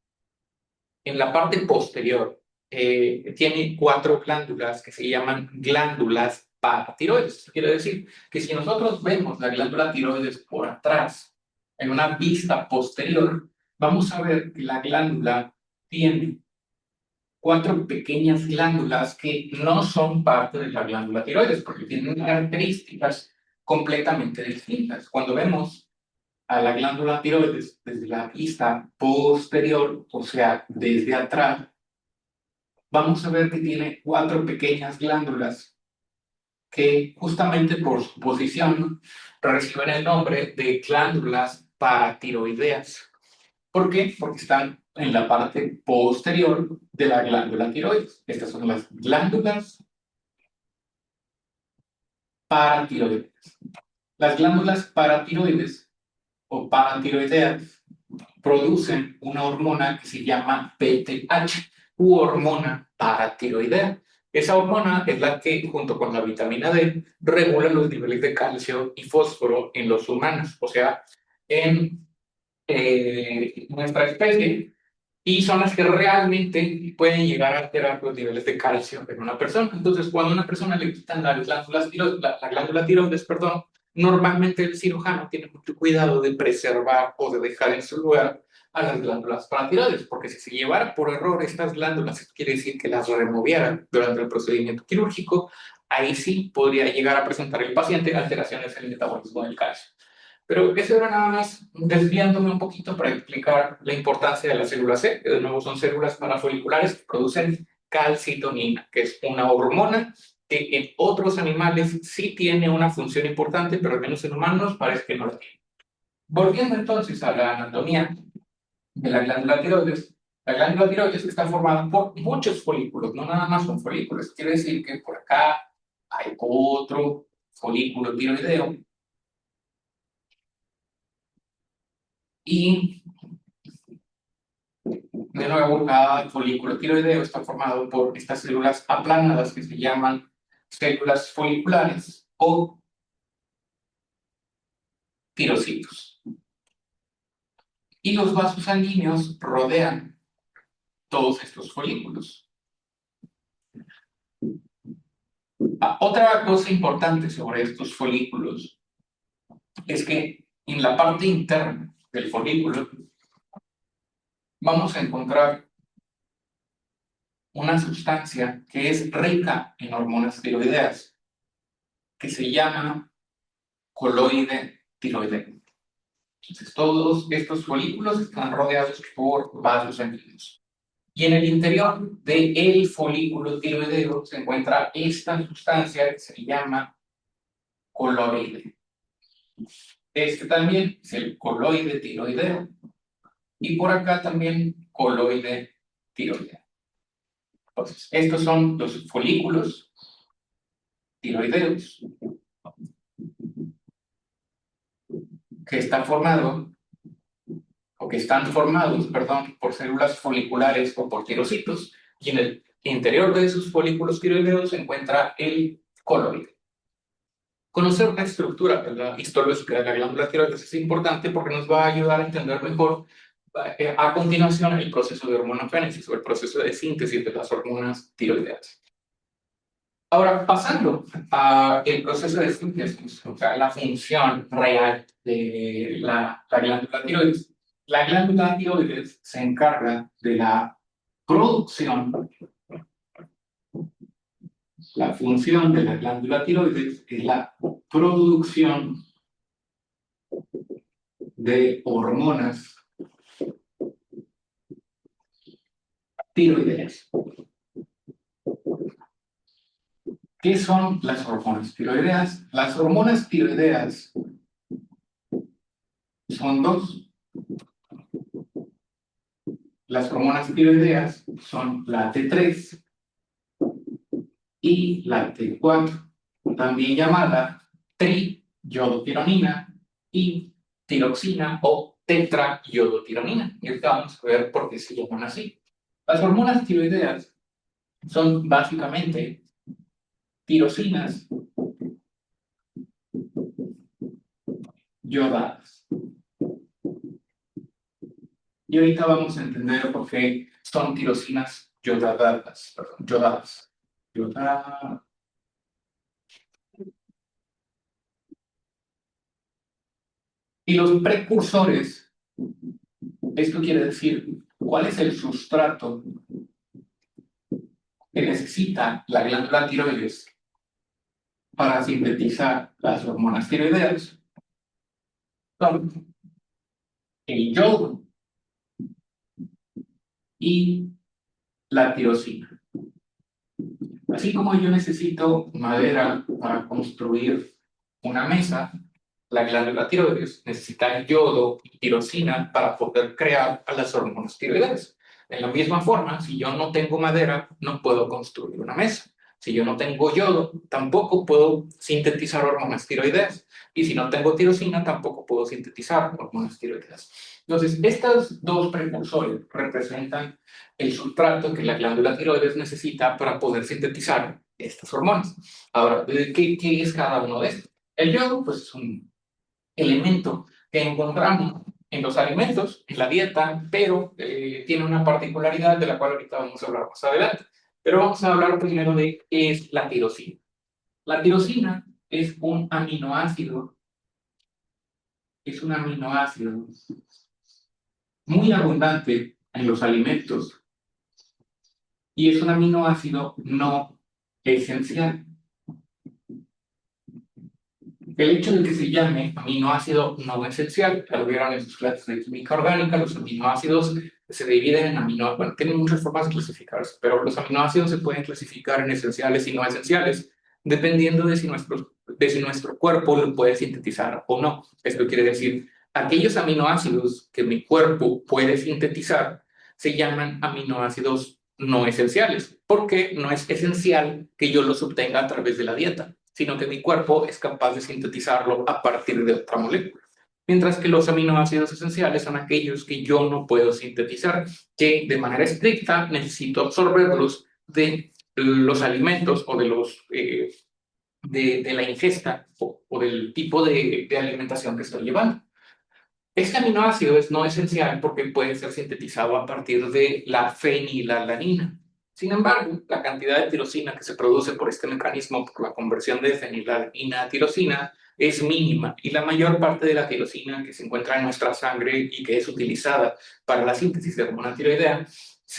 en la parte posterior tiene 4 glándulas que se llaman glándulas paratiroides. Quiere decir que si nosotros vemos la glándula tiroides por atrás, en una vista posterior, vamos a ver que la glándula tiene 4 pequeñas glándulas que no son parte de la glándula tiroides, porque tienen características completamente distintas. Cuando vemos a la glándula tiroides desde la vista posterior, o sea, desde atrás, vamos a ver que tiene 4 pequeñas glándulas que justamente por su posición reciben el nombre de glándulas paratiroideas. ¿Por qué? Porque están en la parte posterior de la glándula tiroides. Estas son las glándulas paratiroides. Las glándulas paratiroides o paratiroideas producen una hormona que se llama PTH u hormona paratiroidea. Esa hormona es la que, junto con la vitamina D, regula los niveles de calcio y fósforo en los humanos, o sea, en nuestra especie, y son las que realmente pueden llegar a alterar los niveles de calcio en una persona. Entonces, cuando a una persona le quitan la glándula tiroides, perdón, Normalmente el cirujano tiene mucho cuidado de preservar o de dejar en su lugar a las glándulas paratiroides, porque si se llevara por error estas glándulas, quiere decir que las removieran durante el procedimiento quirúrgico, ahí sí podría llegar a presentar el paciente alteraciones en el metabolismo del calcio. Pero eso era nada más desviándome un poquito para explicar la importancia de las células C, que de nuevo son células parafoliculares que producen calcitonina, que es una hormona que en otros animales sí tiene una función importante, pero al menos en humanos parece que no la tiene. Volviendo entonces a la anatomía de la glándula tiroides está formada por muchos folículos, no nada más son folículos. Quiere decir que por acá hay otro folículo tiroideo y de nuevo cada folículo tiroideo está formado por estas células aplanadas que se llaman células foliculares o tirocitos. Y los vasos sanguíneos rodean todos estos folículos. Otra cosa importante sobre estos folículos es que en la parte interna del folículo vamos a encontrar una sustancia que es rica en hormonas tiroideas, que se llama coloide tiroideo. Entonces, todos estos folículos están rodeados por vasos sanguíneos. Y en el interior del folículo tiroideo se encuentra esta sustancia que se llama coloide. Este también es el coloide tiroideo. Y por acá también coloide tiroideo. Entonces, estos son los folículos tiroideos que están formados, perdón, por células foliculares o por tirocitos, y en el interior de esos folículos tiroideos se encuentra el coloide. Conocer la estructura histológica de la glándula tiroides es importante porque nos va a ayudar a entender mejor a continuación el proceso de hormonogénesis o el proceso de síntesis de las hormonas tiroideas. Ahora, pasando al proceso de síntesis, o sea, la función real de la glándula tiroides. La glándula tiroides se encarga de la producción. La función de la glándula tiroides es la producción de hormonas tiroideas. ¿Qué son las hormonas tiroideas? Las hormonas tiroideas son dos. Las hormonas tiroideas son la T3 y la T4, también llamada triiodotironina y tiroxina o tetraiodotironina. Y ahorita vamos a ver por qué se llaman así. Las hormonas tiroideas son básicamente tirosinas yodadas. Y ahorita vamos a entender por qué son tirosinas yodadas. Yodadas. Y los precursores, esto quiere decir, ¿cuál es el sustrato que necesita la glándula tiroides para sintetizar las hormonas tiroideas? Son el yodo y la tirosina. Así como yo necesito madera para construir una mesa, la glándula tiroides necesita yodo y tirosina para poder crear a las hormonas tiroideas. De la misma forma, si yo no tengo madera, no puedo construir una mesa. Si yo no tengo yodo, tampoco puedo sintetizar hormonas tiroideas. Y si no tengo tirosina, tampoco puedo sintetizar hormonas tiroideas. Entonces, estos dos precursores representan el sustrato que la glándula tiroides necesita para poder sintetizar estas hormonas. Ahora, ¿qué es cada uno de estos? El yodo, pues, es un elemento que encontramos en los alimentos, en la dieta, pero tiene una particularidad de la cual ahorita vamos a hablar más adelante. Pero vamos a hablar primero de qué es la tirosina. La tirosina es un aminoácido es un aminoácido muy abundante en los alimentos y es un aminoácido no esencial. El hecho de que se llame aminoácido no esencial, ya lo vieron en sus clases de química orgánica, los aminoácidos se dividen en aminoácidos, bueno, tienen muchas formas de clasificarse, pero los aminoácidos se pueden clasificar en esenciales y no esenciales, dependiendo de si nuestro cuerpo lo puede sintetizar o no. Esto quiere decir, aquellos aminoácidos que mi cuerpo puede sintetizar se llaman aminoácidos no esenciales, porque no es esencial que yo los obtenga a través de la dieta, sino que mi cuerpo es capaz de sintetizarlo a partir de otra molécula. Mientras que los aminoácidos esenciales son aquellos que yo no puedo sintetizar, que de manera estricta necesito absorberlos de los alimentos o de la ingesta o del tipo de alimentación que estoy llevando. Este aminoácido es no esencial porque puede ser sintetizado a partir de la fenilalanina. Sin embargo, la cantidad de tirosina que se produce por este mecanismo, por la conversión de fenilalanina a tirosina, es mínima y la mayor parte de la tirosina que se encuentra en nuestra sangre y que es utilizada para la síntesis de hormona tiroidea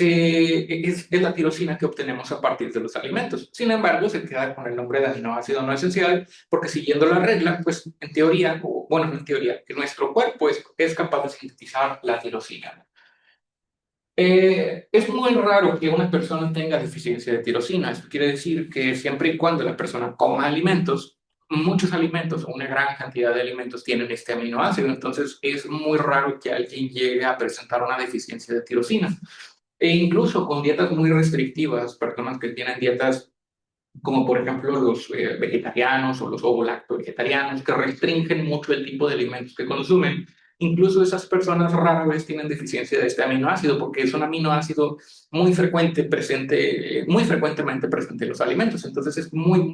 es la tirosina que obtenemos a partir de los alimentos. Sin embargo, se queda con el nombre de aminoácido no esencial porque siguiendo la regla, pues en teoría, o bueno, no en teoría, que nuestro cuerpo es capaz de sintetizar la tirosina. Es muy raro que una persona tenga deficiencia de tirosina. Esto quiere decir que siempre y cuando la persona coma alimentos, muchos alimentos o una gran cantidad de alimentos tienen este aminoácido. Entonces es muy raro que alguien llegue a presentar una deficiencia de tirosina. E incluso con dietas muy restrictivas, personas que tienen dietas como por ejemplo los vegetarianos o los ovo-lacto-vegetarianos, que restringen mucho el tipo de alimentos que consumen. Incluso esas personas rara vez tienen deficiencia de este aminoácido porque es un aminoácido muy frecuente presente, muy frecuentemente presente en los alimentos. Entonces es muy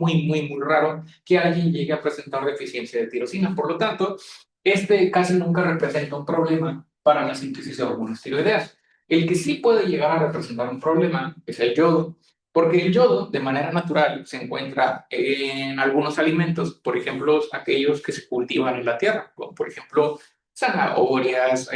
raro que alguien llegue a presentar deficiencia de tirosina. Por lo tanto, este casi nunca representa un problema para la síntesis de hormonas tiroideas. El que sí puede llegar a representar un problema es el yodo, porque el yodo, de manera natural, se encuentra en algunos alimentos, por ejemplo, aquellos que se cultivan en la tierra, como por ejemplo zanahorias,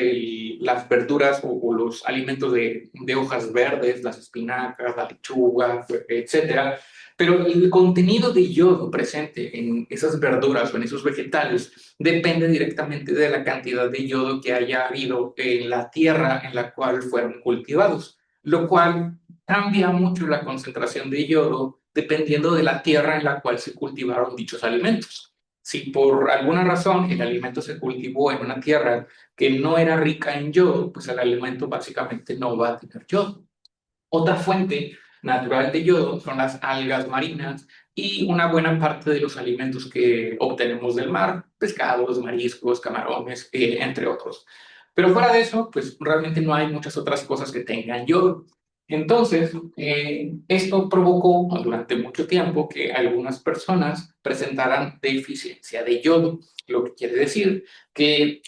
las verduras o los alimentos de hojas verdes, las espinacas, la lechuga, etcétera. Pero el contenido de yodo presente en esas verduras o en esos vegetales depende directamente de la cantidad de yodo que haya habido en la tierra en la cual fueron cultivados, lo cual cambia mucho la concentración de yodo dependiendo de la tierra en la cual se cultivaron dichos alimentos. Si por alguna razón el alimento se cultivó en una tierra que no era rica en yodo, pues el alimento básicamente no va a tener yodo. Otra fuente natural de yodo son las algas marinas y una buena parte de los alimentos que obtenemos del mar, pescados, mariscos, camarones, entre otros. Pero fuera de eso, pues realmente no hay muchas otras cosas que tengan yodo. Entonces, esto provocó durante mucho tiempo que algunas personas presentaran deficiencia de yodo, lo que quiere decir que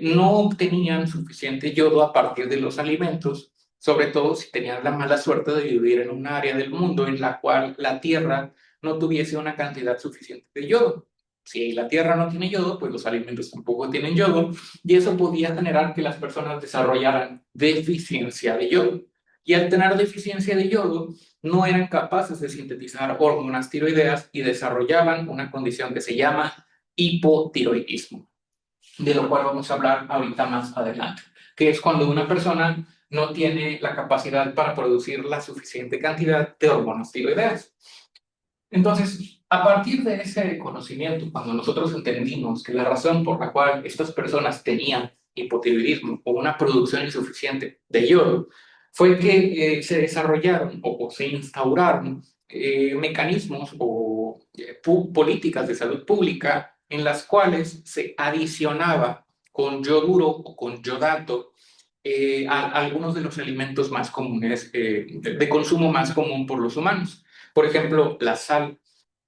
no obtenían suficiente yodo a partir de los alimentos, sobre todo si tenían la mala suerte de vivir en un área del mundo en la cual la tierra no tuviese una cantidad suficiente de yodo. Si la tierra no tiene yodo, pues los alimentos tampoco tienen yodo, y eso podía generar que las personas desarrollaran deficiencia de yodo. Y al tener deficiencia de yodo, no eran capaces de sintetizar hormonas tiroideas y desarrollaban una condición que se llama hipotiroidismo, de lo cual vamos a hablar ahorita más adelante, que es cuando una persona no tiene la capacidad para producir la suficiente cantidad de hormonas tiroideas. Entonces, a partir de ese conocimiento, cuando nosotros entendimos que la razón por la cual estas personas tenían hipotiroidismo o una producción insuficiente de yodo fue que se desarrollaron o se instauraron mecanismos o políticas de salud pública en las cuales se adicionaba con yoduro o con yodato a algunos de los alimentos más comunes, de consumo más común por los humanos. Por ejemplo, la sal.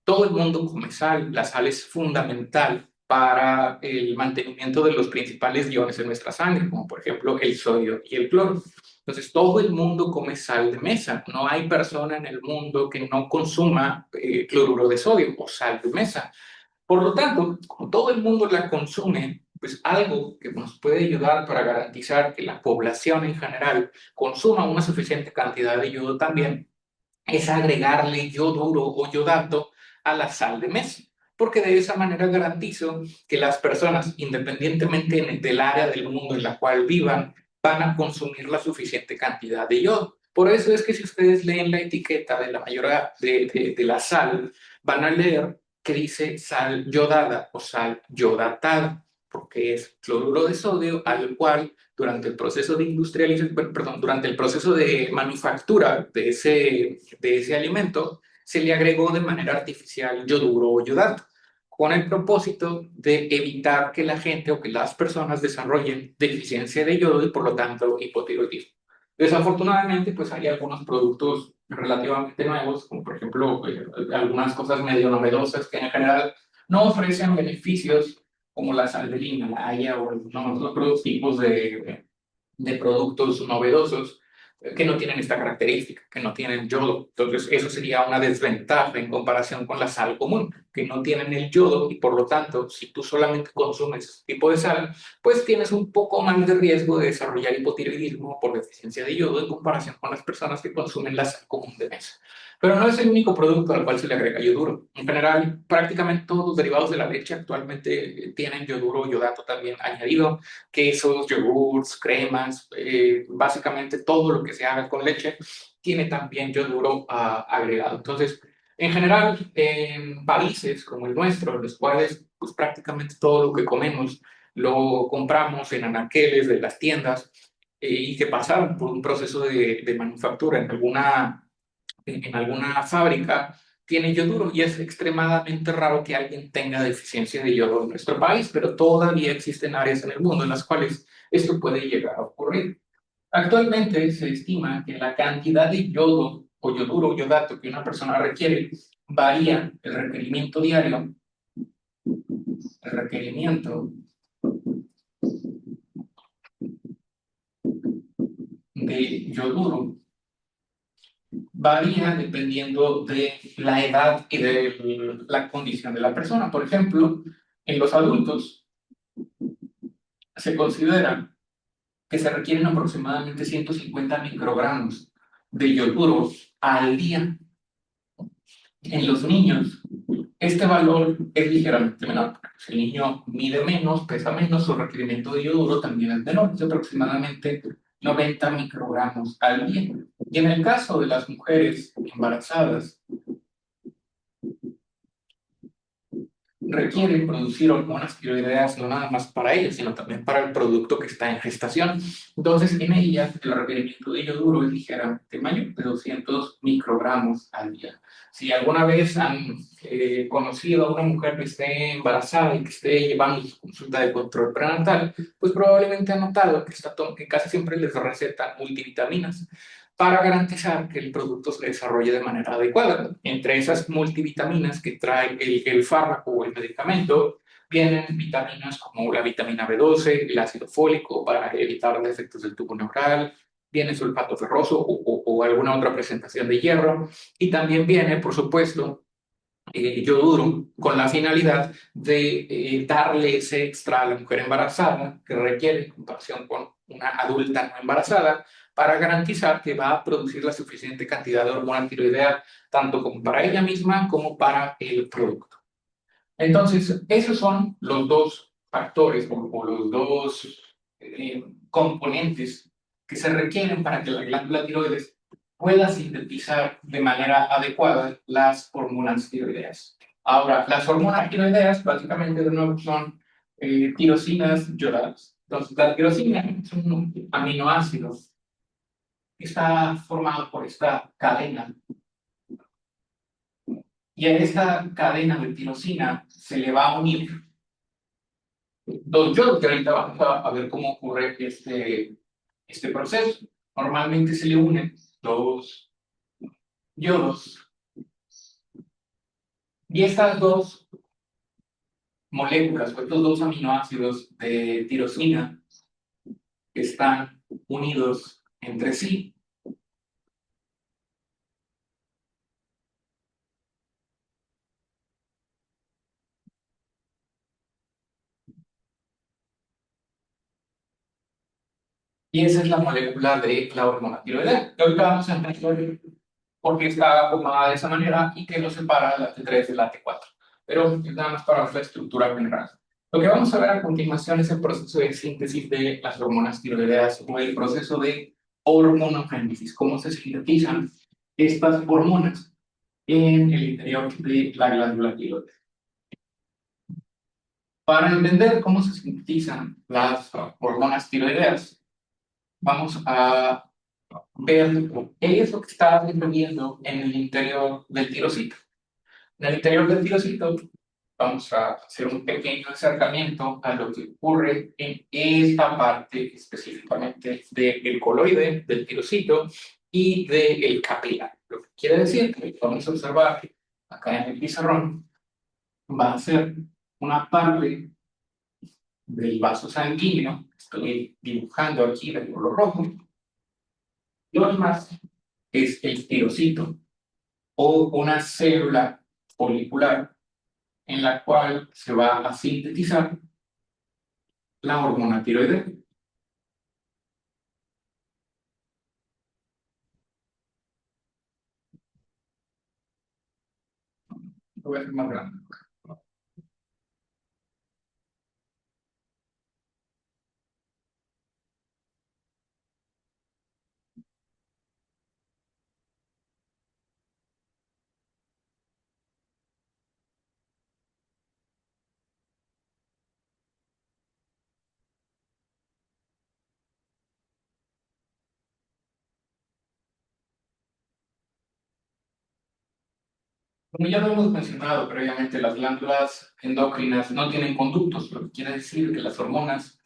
Todo el mundo come sal. La sal es fundamental para el mantenimiento de los principales iones en nuestra sangre, como por ejemplo el sodio y el cloro. Entonces, todo el mundo come sal de mesa. No hay persona en el mundo que no consuma cloruro de sodio o sal de mesa. Por lo tanto, como todo el mundo la consume, pues algo que nos puede ayudar para garantizar que la población en general consuma una suficiente cantidad de yodo también es agregarle yoduro o yodato a la sal de mesa, porque de esa manera garantizo que las personas, independientemente del área del mundo en la cual vivan, van a consumir la suficiente cantidad de yodo. Por eso es que si ustedes leen la etiqueta de la mayoría de la sal, van a leer que dice sal yodada o sal yodatada, porque es cloruro de sodio al cual durante el proceso de industrialización, perdón, durante el proceso de manufactura de ese alimento, se le agregó de manera artificial yoduro o yodato, con el propósito de evitar que la gente o que las personas desarrollen deficiencia de yodo y por lo tanto hipotiroidismo. Desafortunadamente, pues hay algunos productos relativamente nuevos, como por ejemplo algunas cosas medio novedosas que en general no ofrecen beneficios como la sal de la Himalaya o algunos otros tipos de productos novedosos que no tienen esta característica, que no tienen yodo. Entonces, eso sería una desventaja en comparación con la sal común, que no tienen el yodo y por lo tanto, si tú solamente consumes este tipo de sal, pues tienes un poco más de riesgo de desarrollar hipotiroidismo por deficiencia de yodo en comparación con las personas que consumen la sal común de mesa. Pero no es el único producto al cual se le agrega yoduro. En general, prácticamente todos los derivados de la leche actualmente tienen yoduro o yodato también añadido, quesos, yogurts, cremas, básicamente todo lo que se haga con leche tiene también yoduro agregado. Entonces, en general, en países como el nuestro, en los cuales pues, prácticamente todo lo que comemos lo compramos en anaqueles de las tiendas y que pasaron por un proceso de manufactura en alguna fábrica tiene yoduro y es extremadamente raro que alguien tenga deficiencia de yodo en nuestro país, pero todavía existen áreas en el mundo en las cuales esto puede llegar a ocurrir. Actualmente se estima que la cantidad de yodo o yoduro o yodato que una persona requiere varía el requerimiento diario, el requerimiento de yoduro varía dependiendo de la edad y de la condición de la persona. Por ejemplo, en los adultos se considera que se requieren aproximadamente 150 microgramos de yoduro al día. En los niños, este valor es ligeramente menor. Si el niño mide menos, pesa menos, su requerimiento de yoduro también es menor, es aproximadamente 90 microgramos al día. Y en el caso de las mujeres embarazadas, requieren producir hormonas tiroideas no nada más para ellas, sino también para el producto que está en gestación. Entonces, en ellas, el requerimiento de yoduro es ligeramente mayor, de 200 microgramos al día. Si alguna vez han conocido a una mujer que esté embarazada y que esté llevando su consulta de control prenatal, pues probablemente han notado que casi siempre les recetan multivitaminas para garantizar que el producto se desarrolle de manera adecuada. Entre esas multivitaminas que trae el fármaco o el medicamento, vienen vitaminas como la vitamina B12, el ácido fólico para evitar defectos del tubo neural, viene sulfato ferroso o alguna otra presentación de hierro, y también viene, por supuesto, yoduro con la finalidad de darle ese extra a la mujer embarazada que requiere en comparación con una adulta no embarazada para garantizar que va a producir la suficiente cantidad de hormona tiroidea tanto como para ella misma como para el producto. Entonces, esos son los dos factores o los dos componentes que se requieren para que la glándula tiroides pueda sintetizar de manera adecuada las hormonas tiroideas. Ahora, las hormonas tiroideas básicamente de nuevo son tirosinas yodadas. Entonces, la tirosina es un aminoácido que está formado por esta cadena y a esta cadena de tirosina se le va a unir dos yodos, que ahorita vamos a ver cómo ocurre este proceso. Normalmente se le unen dos yodos y estas dos moléculas o estos dos aminoácidos de tirosina están unidos entre sí Y esa es la molécula de la hormona tiroidea. Y ahorita vamos a entender por qué está formada de esa manera y qué lo separa la T3 de la T4. Pero es nada más para ver la estructura general. Lo que vamos a ver a continuación es el proceso de síntesis de las hormonas tiroideas o el proceso de hormonogénesis, cómo se sintetizan estas hormonas en el interior de la glándula tiroides. Para entender cómo se sintetizan las hormonas tiroideas, vamos a ver qué es lo que está ocurriendo en el interior del tirocito. En el interior del tirocito vamos a hacer un pequeño acercamiento a lo que ocurre en esta parte específicamente del coloide, del tirocito y del capilar. Lo que quiere decir que vamos a observar acá en el pizarrón va a ser una parte del vaso sanguíneo, estoy dibujando aquí de color rojo, y lo demás es el tirocito o una célula folicular en la cual se va a sintetizar la hormona tiroidea. Lo voy a hacer más grande. Como ya lo hemos mencionado previamente, las glándulas endocrinas no tienen conductos, lo que quiere decir que las hormonas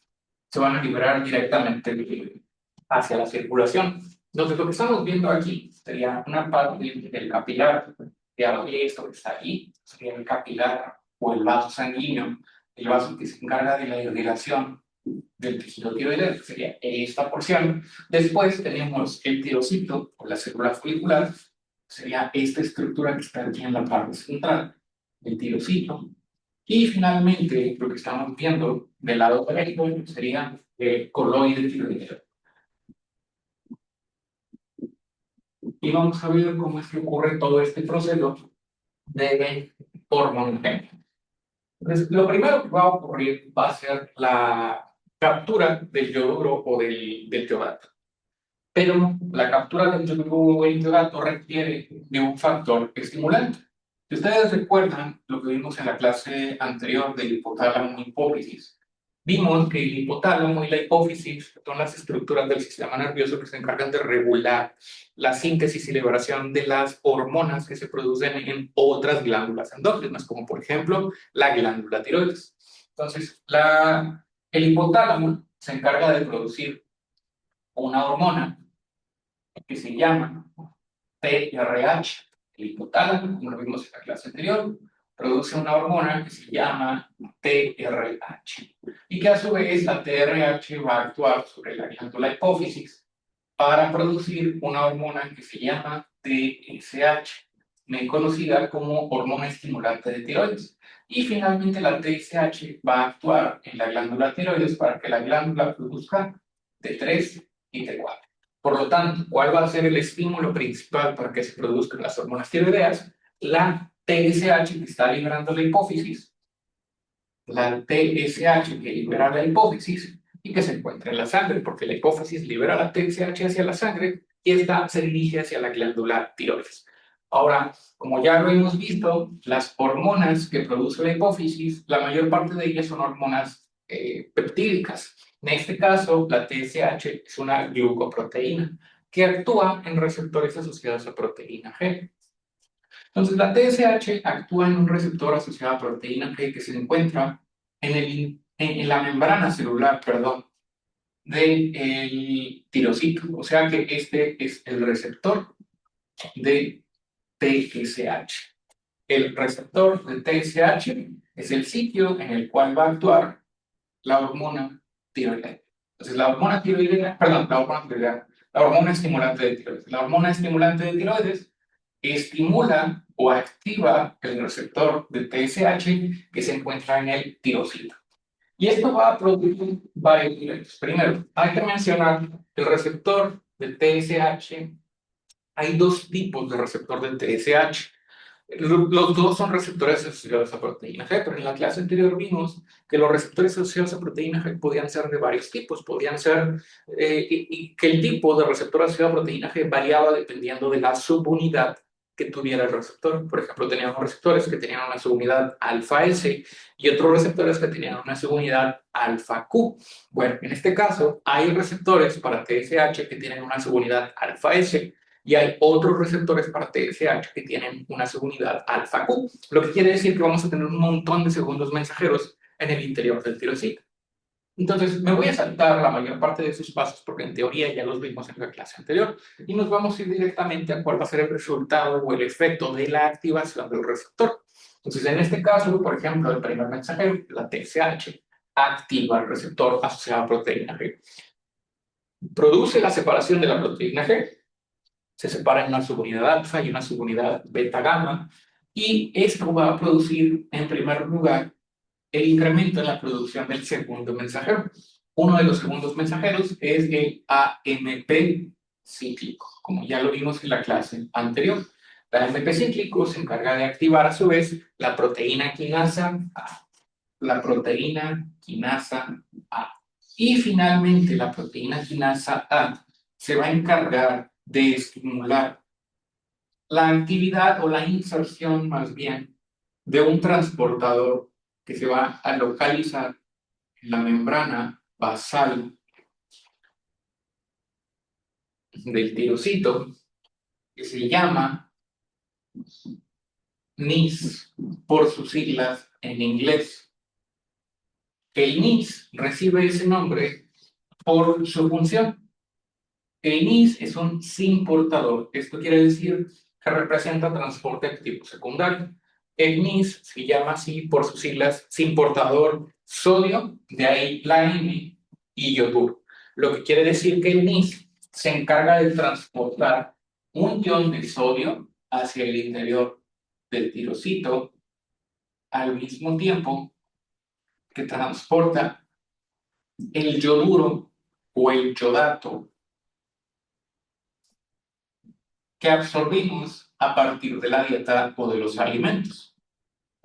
se van a liberar directamente hacia la circulación. Entonces, lo que estamos viendo aquí sería una parte del capilar, de esto que está ahí, sería el capilar o el vaso sanguíneo, el vaso que se encarga de la irrigación del tejido tiroideo, que sería esta porción. Después tenemos el tirocito o la célula folicular, sería esta estructura que está aquí en la parte central, el tirocito. Y finalmente, lo que estamos viendo del lado derecho sería el coloide tiroideo. Y vamos a ver cómo es que ocurre todo este proceso de hormonogénesis. Entonces, lo primero que va a ocurrir va a ser la captura del yoduro o del yodato. Pero la captura del yoduro o el yodato requiere de un factor estimulante. Si ustedes recuerdan lo que vimos en la clase anterior del hipotálamo y hipófisis, vimos que el hipotálamo y la hipófisis son las estructuras del sistema nervioso que se encargan de regular la síntesis y liberación de las hormonas que se producen en otras glándulas endócrinas, como por ejemplo la glándula tiroides. Entonces, el hipotálamo se encarga de producir una hormona que se llama TRH. El hipotálamo, como lo vimos en la clase anterior, produce una hormona que se llama TRH y que a su vez la TRH va a actuar sobre la glándula hipófisis para producir una hormona que se llama TSH, conocida como hormona estimulante de tiroides. Y finalmente la TSH va a actuar en la glándula tiroides para que la glándula produzca T3 y T4. Por lo tanto, ¿cuál va a ser el estímulo principal para que se produzcan las hormonas tiroideas? La TSH que está liberando la hipófisis, la TSH que libera la hipófisis y que se encuentra en la sangre, porque la hipófisis libera la TSH hacia la sangre y esta se dirige hacia la glándula tiroides. Ahora, como ya lo hemos visto, las hormonas que produce la hipófisis, la mayor parte de ellas son hormonas peptídicas. En este caso, la TSH es una glucoproteína que actúa en receptores asociados a proteína G. Entonces, la TSH actúa en un receptor asociado a proteína G que se encuentra en la membrana celular, perdón, del tirocito. O sea que este es el receptor de TSH. El receptor de TSH es el sitio en el cual va a actuar la hormona tiroidea. Entonces, la hormona tiroidea, perdón, la hormona estimulante de tiroides. La hormona estimulante de tiroides estimula o activa el receptor de TSH que se encuentra en el tirocito. Y esto va a producir varios efectos. Primero, hay que mencionar el receptor de TSH. Hay dos tipos de receptor de TSH. Los dos son receptores asociados a proteína G, pero en la clase anterior vimos que los receptores asociados a proteína G podían ser de varios tipos, podían ser, y que el tipo de receptor asociado a proteína G variaba dependiendo de la subunidad que tuviera el receptor. Por ejemplo, teníamos receptores que tenían una subunidad alfa S y otros receptores que tenían una subunidad alfa Q. Bueno, en este caso, hay receptores para TSH que tienen una subunidad alfa S y hay otros receptores para TSH que tienen una subunidad alfa Q, lo que quiere decir que vamos a tener un montón de segundos mensajeros en el interior del tirosito. Entonces, me voy a saltar la mayor parte de esos pasos porque en teoría ya los vimos en la clase anterior y nos vamos a ir directamente a cuál va a ser el resultado o el efecto de la activación del receptor. Entonces, en este caso, por ejemplo, el primer mensajero, la TSH, activa el receptor asociado a proteína G. Produce la separación de la proteína G, se separa en una subunidad alfa y una subunidad beta gamma, y esto va a producir, en primer lugar, el incremento en la producción del segundo mensajero. Uno de los segundos mensajeros es el AMP cíclico, como ya lo vimos en la clase anterior. El AMP cíclico se encarga de activar a su vez la proteína quinasa A. La proteína quinasa A. Y finalmente la proteína quinasa A se va a encargar de estimular la actividad o la inserción más bien de un transportador que se va a localizar en la membrana basal del tirocito, que se llama NIS por sus siglas en inglés. El NIS recibe ese nombre por su función. El NIS es un sin portador. Esto quiere decir que representa transporte activo secundario. El NIS se llama así por sus siglas sin portador sodio, de ahí la N, y yodur. Lo que quiere decir que el NIS se encarga de transportar un ion de sodio hacia el interior del tirocito al mismo tiempo que transporta el yoduro o el yodato que absorbimos a partir de la dieta o de los alimentos.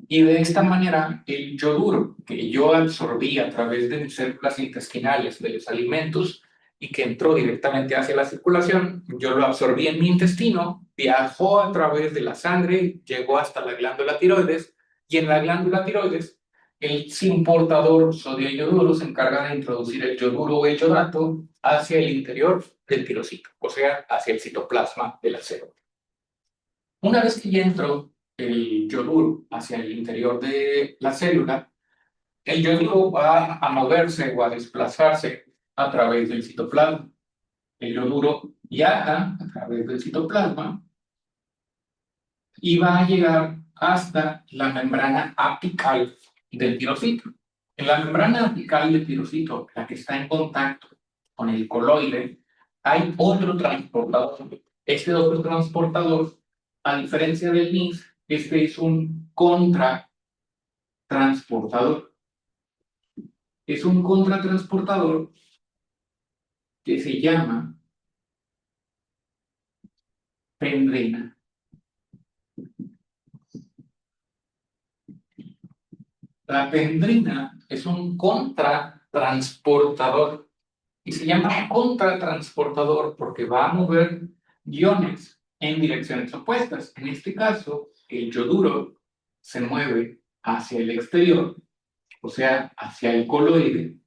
Y de esta manera, el yoduro que yo absorbí a través de mis células intestinales de los alimentos y que entró directamente hacia la circulación, yo lo absorbí en mi intestino, viajó a través de la sangre, llegó hasta la glándula tiroides y en la glándula tiroides el sin portador sodio-yoduro se encarga de introducir el yoduro o el yodato hacia el interior del tirocito, o sea, hacia el citoplasma de la célula. Una vez que ya entró el yoduro hacia el interior de la célula, el yoduro va a moverse o a desplazarse a través del citoplasma. El yoduro viaja a través del citoplasma y va a llegar hasta la membrana apical del tirocito. En la membrana apical del tirocito, la que está en contacto con el coloide, hay otro transportador. Este otro transportador, a diferencia del NIS, este es un contratransportador. Es un contratransportador que se llama pendrina. La pendrina es un contratransportador y se llama contratransportador porque va a mover iones en direcciones opuestas. En este caso, el yoduro se mueve hacia el exterior, o sea, hacia el coloide,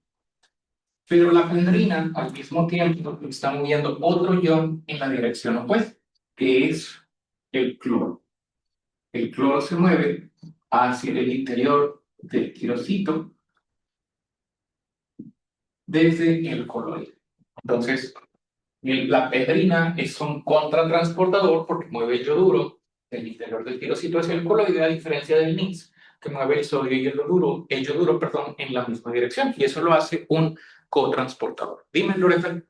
pero la pendrina al mismo tiempo está moviendo otro ion en la dirección opuesta, que es el cloro. El cloro se mueve hacia el interior del tirocito desde el coloide. Entonces, la pedrina es un contratransportador porque mueve el yoduro del interior del tirocito hacia el coloide, a diferencia del NIS, que mueve el sodio y el yoduro, perdón, en la misma dirección. Y eso lo hace un cotransportador. Dime, Loreta.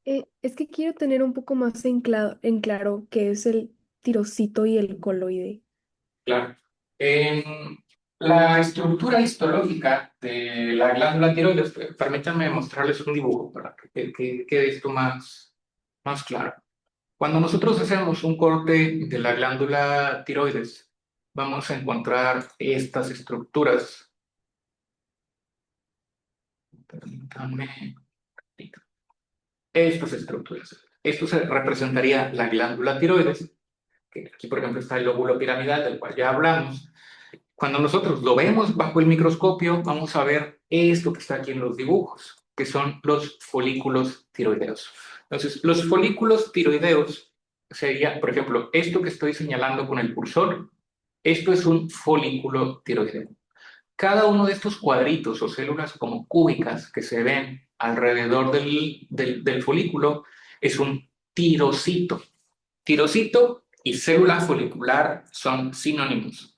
Es que quiero tener un poco más en claro qué es el tirocito y el coloide. Claro. La estructura histológica de la glándula tiroides, permítanme mostrarles un dibujo para que quede esto más claro. Cuando nosotros hacemos un corte de la glándula tiroides, vamos a encontrar estas estructuras. Permítanme. Estas estructuras. Esto se representaría la glándula tiroides, que aquí por ejemplo está el lóbulo piramidal del cual ya hablamos. Cuando nosotros lo vemos bajo el microscopio, vamos a ver esto que está aquí en los dibujos, que son los folículos tiroideos. Entonces, los folículos tiroideos sería, por ejemplo, esto que estoy señalando con el cursor, esto es un folículo tiroideo. Cada uno de estos cuadritos o células como cúbicas que se ven alrededor del folículo es un tirocito. Tirocito y célula folicular son sinónimos.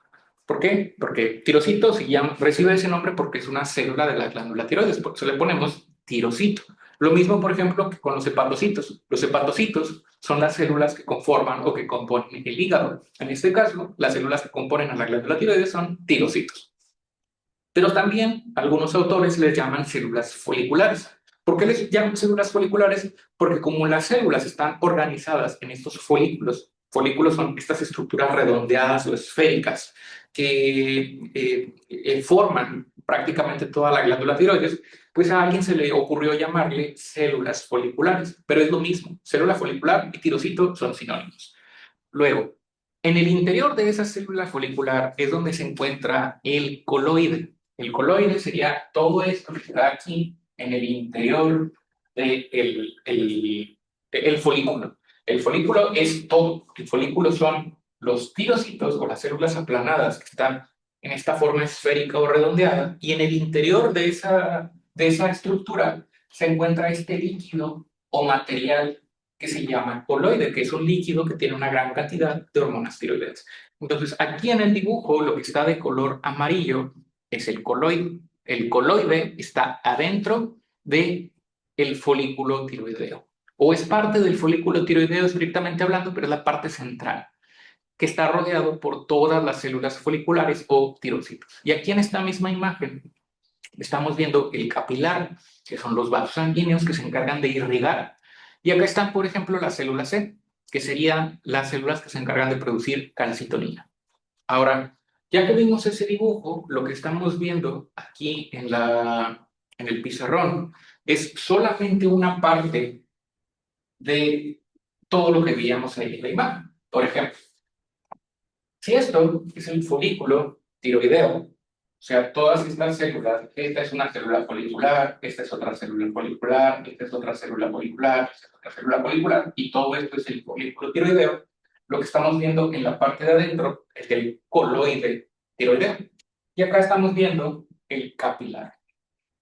¿Por qué? Porque tirocito recibe ese nombre porque es una célula de la glándula tiroides, por eso le ponemos tirocito. Lo mismo, por ejemplo, que con los hepatocitos. Los hepatocitos son las células que conforman o que componen el hígado. En este caso, las células que componen a la glándula tiroides son tirocitos. Pero también algunos autores les llaman células foliculares. ¿Por qué les llaman células foliculares? Porque como las células están organizadas en estos folículos, folículos son estas estructuras redondeadas o esféricas que forman prácticamente toda la glándula tiroides, pues a alguien se le ocurrió llamarle células foliculares, pero es lo mismo, célula folicular y tirocito son sinónimos. Luego, en el interior de esa célula folicular es donde se encuentra el coloide. El coloide sería todo esto que está aquí en el interior del el folículo. El folículo es todo. El folículo son los tirocitos o las células aplanadas que están en esta forma esférica o redondeada, y en el interior de esa estructura se encuentra este líquido o material que se llama coloide, que es un líquido que tiene una gran cantidad de hormonas tiroideas. Entonces, aquí en el dibujo, lo que está de color amarillo es el coloide. El coloide está adentro de el folículo tiroideo, o es parte del folículo tiroideo estrictamente hablando, pero es la parte central, que está rodeado por todas las células foliculares o tirocitos. Y aquí en esta misma imagen estamos viendo el capilar, que son los vasos sanguíneos que se encargan de irrigar. Y acá están, por ejemplo, las células C, que serían las células que se encargan de producir calcitonina. Ahora, ya que vimos ese dibujo, lo que estamos viendo aquí en el pizarrón es solamente una parte de todo lo que veíamos ahí en la imagen. Por ejemplo, si esto es el folículo tiroideo, o sea, todas estas células, esta es una célula folicular, esta es otra célula folicular, esta es otra célula folicular, esta es otra célula folicular, y todo esto es el folículo tiroideo. Lo que estamos viendo en la parte de adentro es el coloide tiroideo. Y acá estamos viendo el capilar.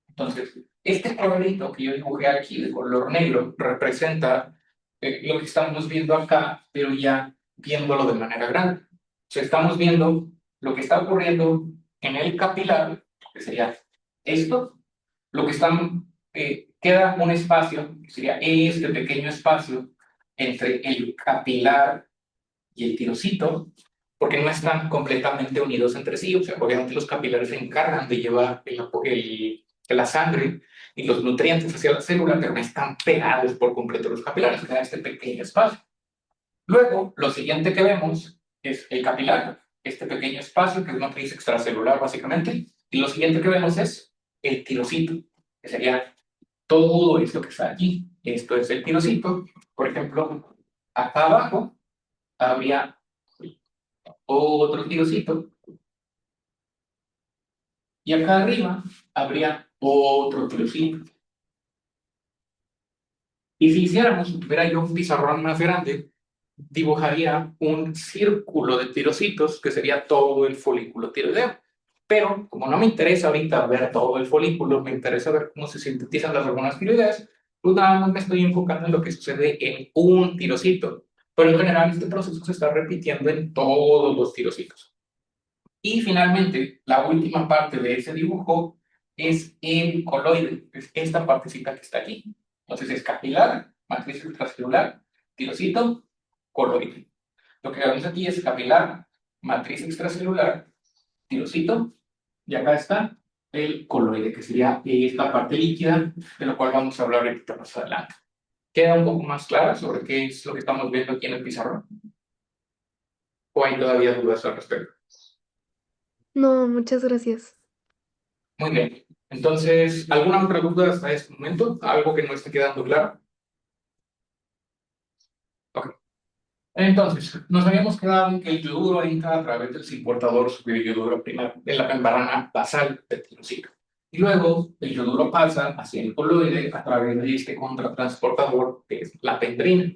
Entonces, este cuadrito que yo dibujé aquí de color negro representa lo que estamos viendo acá, pero ya viéndolo de manera grande. O sea, estamos viendo lo que está ocurriendo en el capilar, que sería esto, lo que están, queda un espacio, que sería este pequeño espacio entre el capilar y el tirocito, porque no están completamente unidos entre sí. O sea, obviamente los capilares se encargan de llevar la sangre y los nutrientes hacia la célula, pero no están pegados por completo los capilares, queda este pequeño espacio. Luego, lo siguiente que vemos es el capilar, este pequeño espacio que es matriz extracelular básicamente, y lo siguiente que vemos es el tirocito, que sería todo esto que está aquí. Esto es el tirocito. Por ejemplo, acá abajo habría otro tirocito, y acá arriba habría otro tirocito. Y si hiciéramos, si tuviera yo un pizarrón más grande, dibujaría un círculo de tirocitos que sería todo el folículo tiroideo. Pero como no me interesa ahorita ver todo el folículo, me interesa ver cómo se sintetizan las hormonas tiroideas, pues nada más me estoy enfocando en lo que sucede en un tirocito. Pero en general este proceso se está repitiendo en todos los tirocitos. Y finalmente, la última parte de ese dibujo es el coloide, es esta partecita que está aquí. Entonces es capilar, matriz extracelular, tirocito, coloide. Lo que vemos aquí es capilar, matriz extracelular, tirocito, Y acá está el coloide, que sería esta parte líquida, de la cual vamos a hablar ahorita más adelante. ¿Queda un poco más clara sobre qué es lo que estamos viendo aquí en el pizarrón? ¿O hay todavía dudas al respecto? No, muchas gracias. Muy bien. Entonces, ¿alguna otra duda hasta este momento? ¿Algo que no esté quedando claro? Ok. Entonces, nos habíamos quedado en que el yoduro entra a través del transportador superior primario de la membrana basal del tirosina. Y luego el yoduro pasa hacia el coloide a través de este contratransportador que es la pendrina.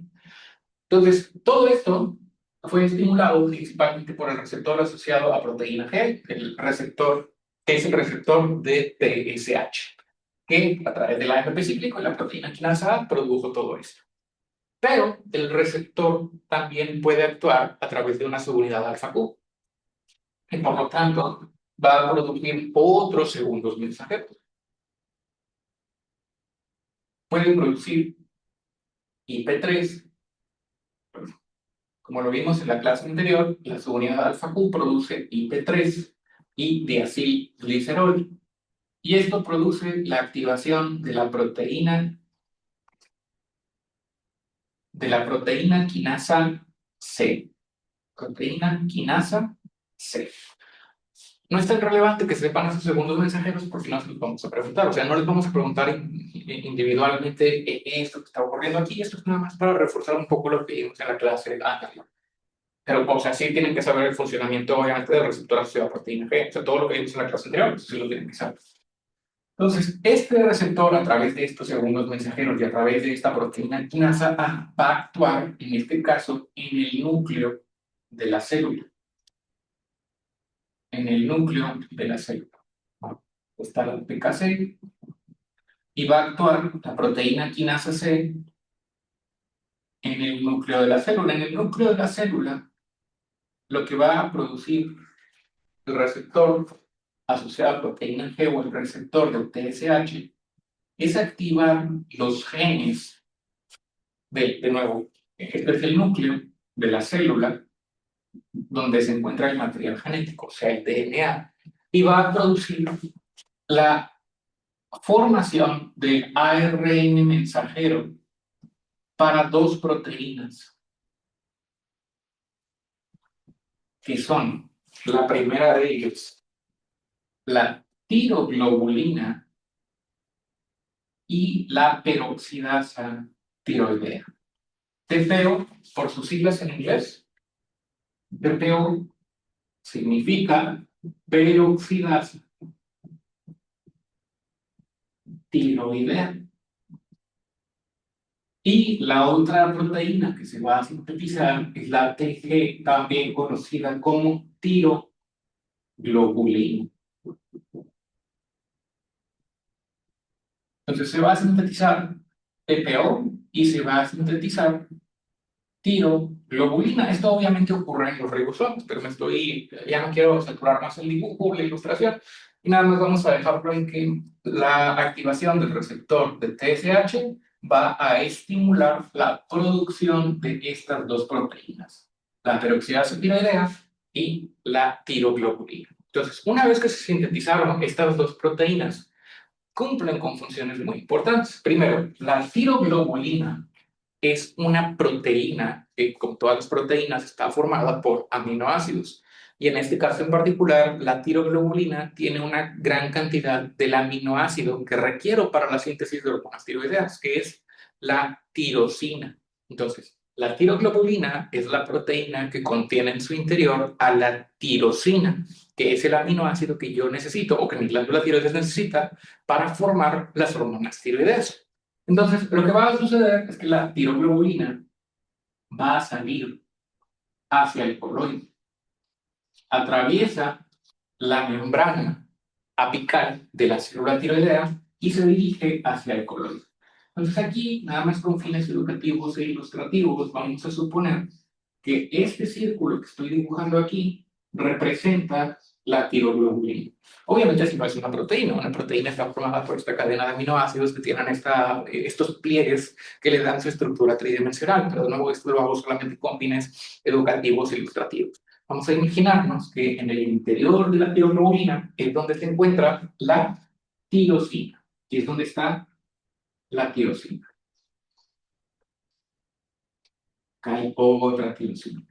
Entonces, todo esto fue estimulado principalmente por el receptor asociado a proteína G, el receptor, que es el receptor de TSH, que a través del AMP cíclico y la proteína quinasa A produjo todo esto. Pero el receptor también puede actuar a través de una subunidad alfa-Q, y por lo tanto va a producir otros segundos mensajeros. Puede producir IP3. Como lo vimos en la clase anterior, la subunidad alfa-Q produce IP3 y diacilglicerol. Y esto produce la activación de la proteína quinasa C. Proteína quinasa C. No es tan relevante que sepan esos segundos mensajeros porque no se los vamos a preguntar. O sea, no les vamos a preguntar individualmente esto que está ocurriendo aquí. Esto es nada más para reforzar un poco lo que vimos en la clase anterior. Pero, o sea, sí tienen que saber el funcionamiento, obviamente, del receptor asociado a proteína G. O sea, todo lo que vimos en la clase anterior, eso sí lo tienen que saber. Entonces, este receptor, a través de estos segundos mensajeros y a través de esta proteína quinasa A, va a actuar, en este caso, en el núcleo de la célula. En el núcleo de la célula. Está la PKC y va a actuar la proteína quinasa C en el núcleo de la célula. En el núcleo de la célula, lo que va a producir el receptor asociado a proteína G o el receptor del TSH es activar los genes de nuevo, este es el núcleo de la célula donde se encuentra el material genético, o sea, el DNA, y va a producir la formación del ARN mensajero para dos proteínas, que son, la primera de ellas, la tiroglobulina y la peroxidasa tiroidea. TPO, por sus siglas en inglés, TPO significa peroxidasa tiroidea. Y la otra proteína que se va a sintetizar es la TG, también conocida como tiroglobulina. Entonces se va a sintetizar TPO y se va a sintetizar tiroglobulina. Esto obviamente ocurre en los ribosomas, pero ya no quiero saturar más el dibujo, la ilustración, y nada más vamos a dejarlo en que la activación del receptor de TSH va a estimular la producción de estas dos proteínas, la peroxidasa tiroidea y la tiroglobulina. Entonces, una vez que se sintetizaron estas dos proteínas, cumplen con funciones muy importantes. Primero, la tiroglobulina es una proteína que, como todas las proteínas, está formada por aminoácidos. Y en este caso en particular, la tiroglobulina tiene una gran cantidad del aminoácido que requiero para la síntesis de hormonas tiroideas, que es la tirosina. Entonces, la tiroglobulina es la proteína que contiene en su interior a la tirosina, que es el aminoácido que yo necesito o que mi glándula tiroides necesita para formar las hormonas tiroideas. Entonces, lo que va a suceder es que la tiroglobulina va a salir hacia el coloide, atraviesa la membrana apical de la célula tiroidea y se dirige hacia el coloide. Entonces aquí, nada más con fines educativos e ilustrativos, vamos a suponer que este círculo que estoy dibujando aquí representa la tiroglobulina. Obviamente si no es una proteína está formada por esta cadena de aminoácidos que tienen estos pliegues que le dan su estructura tridimensional, pero de nuevo esto lo hago solamente con fines educativos e ilustrativos. Vamos a imaginarnos que en el interior de la tiroglobulina es donde se encuentra la tirosina, que es donde está la tirosina. Acá hay otra tirosina.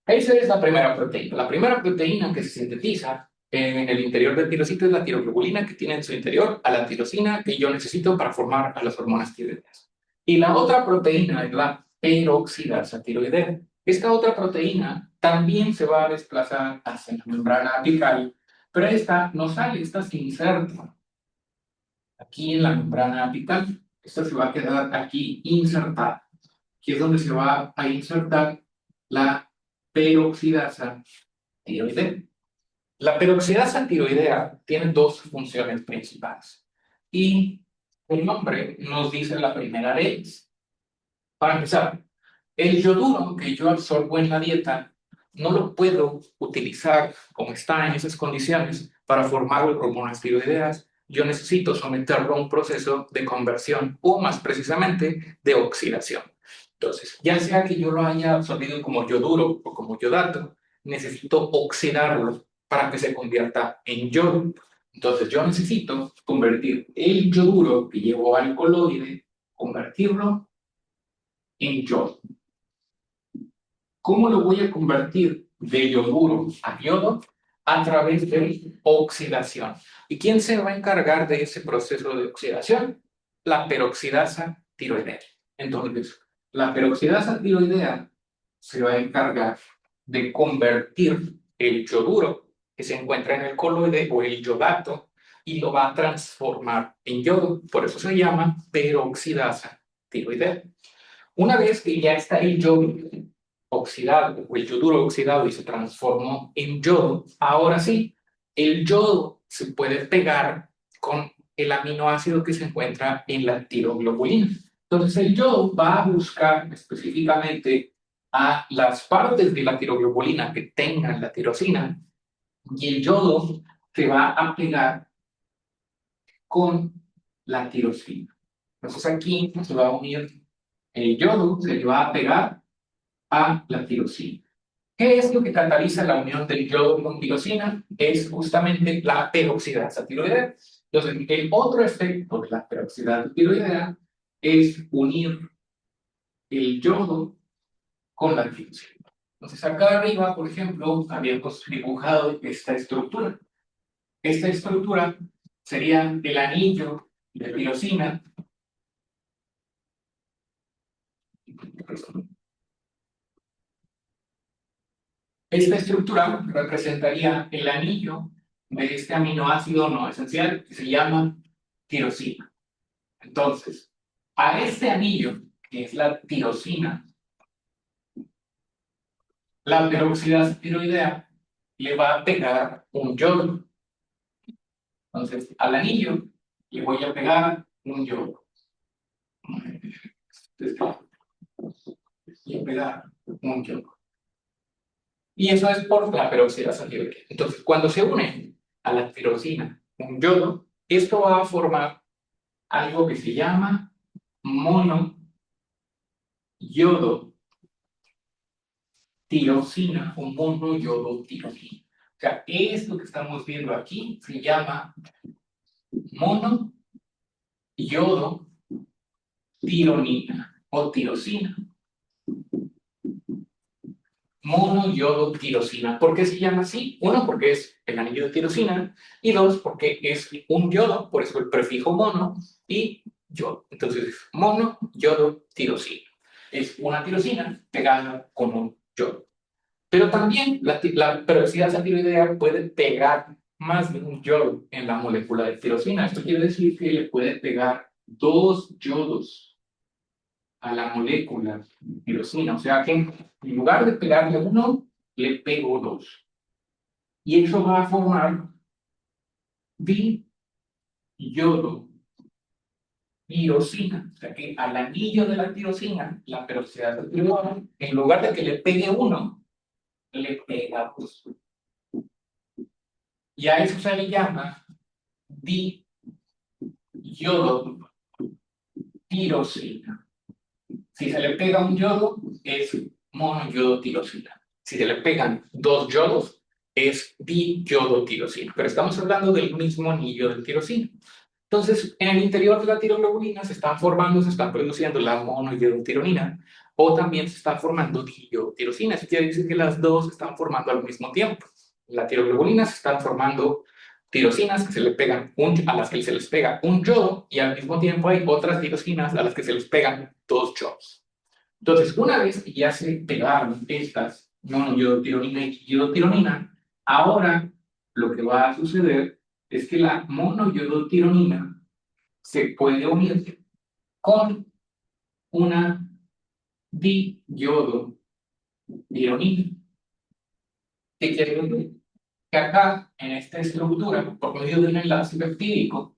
Esa es la primera proteína. La primera proteína que se sintetiza en el interior del tirocito es la tiroglobulina, que tiene en su interior a la tirosina que yo necesito para formar a las hormonas tiroideas. Y la otra proteína es la peroxidasa tiroidea. Esta otra proteína también se va a desplazar hacia la membrana apical, pero esta no sale, esta se inserta aquí en la membrana apical. Esta se va a quedar aquí insertada, que es donde se va a insertar la peroxidasa tiroidea. La peroxidasa tiroidea tiene dos funciones principales y el nombre nos dice la primera de ellas. Para empezar, el yoduro que yo absorbo en la dieta no lo puedo utilizar como está en esas condiciones para formar hormonas tiroideas. Yo necesito someterlo a un proceso de conversión o más precisamente de oxidación. Entonces, ya sea que yo lo haya absorbido como yoduro o como yodato, necesito oxidarlo para que se convierta en yodo. Entonces, yo necesito convertir el yoduro que llevo alcaloide, convertirlo en yodo. ¿Cómo lo voy a convertir de yoduro a yodo? A través de oxidación. ¿Y quién se va a encargar de ese proceso de oxidación? La peroxidasa tiroidea. Entonces, la peroxidasa tiroidea se va a encargar de convertir el yoduro que se encuentra en el coloide o el yodato y lo va a transformar en yodo. Por eso se llama peroxidasa tiroidea. Una vez que ya está el yodo oxidado o el yoduro oxidado y se transformó en yodo, ahora sí, el yodo se puede pegar con el aminoácido que se encuentra en la tiroglobulina. Entonces el yodo va a buscar específicamente a las partes de la tiroglobulina que tengan la tirosina y el yodo se va a pegar con la tirosina. Entonces aquí se va a unir el yodo, se le va a pegar a la tirosina. ¿Qué es lo que cataliza la unión del yodo con tirosina? Es justamente la peroxidasa tiroidea. Entonces, el otro efecto de la peroxidasa tiroidea es unir el yodo con la tirosina. Entonces, acá arriba, por ejemplo, habíamos dibujado esta estructura. Esta estructura sería el anillo de tirosina. Esta estructura representaría el anillo de este aminoácido no esencial que se llama tirosina. Entonces, a este anillo, que es la tirosina, la peroxidasa tiroidea le va a pegar un yodo. Entonces, al anillo le voy a pegar un yodo. Entonces, voy a pegar un yodo. Y eso es por la peroxidasa tiroidea. Entonces, cuando se une a la tirosina un yodo, esto va a formar algo que se llama mono yodo tirosina o mono yodo tirosina. O sea, esto que estamos viendo aquí se llama mono yodo tironina o tirosina. Mono yodo tirosina. ¿Por qué se llama así? Uno, porque es el anillo de tirosina, y dos, porque es un yodo, por eso el prefijo mono y yodo. Entonces, mono yodo tirosina. Es una tirosina pegada con un yodo. Pero también la peroxidasa tiroidea puede pegar más de un yodo en la molécula de tirosina. Esto quiere decir que le puede pegar dos yodos a la molécula de tirosina. O sea que en lugar de pegarle uno, le pego dos. Y eso va a formar diyodo tirosina. O sea que al anillo de la tirosina, la peroxidasa tiroidea, en lugar de que le pegue uno, le pega dos. Y a eso se le llama diyodo tirosina. Si se le pega un yodo, es monoyodotirosina. Si se le pegan dos yodos, es diyodotirosina. Pero estamos hablando del mismo anillo de tirosina. Entonces, en el interior de la tiroglobulina se están formando, se están produciendo la monoyodotironina o también se está formando diyodotirosina. Eso quiere decir que las dos se están formando al mismo tiempo. En la tiroglobulina se están formando tirosinas que se le pegan a las que se les pega un yodo y al mismo tiempo hay otras tirosinas a las que se les pegan dos yodos. Entonces, una vez que ya se pegaron estas monoyodotironina y diyodotironina, ahora lo que va a suceder es que la monoyodotironina se puede unir con una diyodotironina. ¿Qué quiere decir? Que acá, en esta estructura, por medio de un enlace peptídico,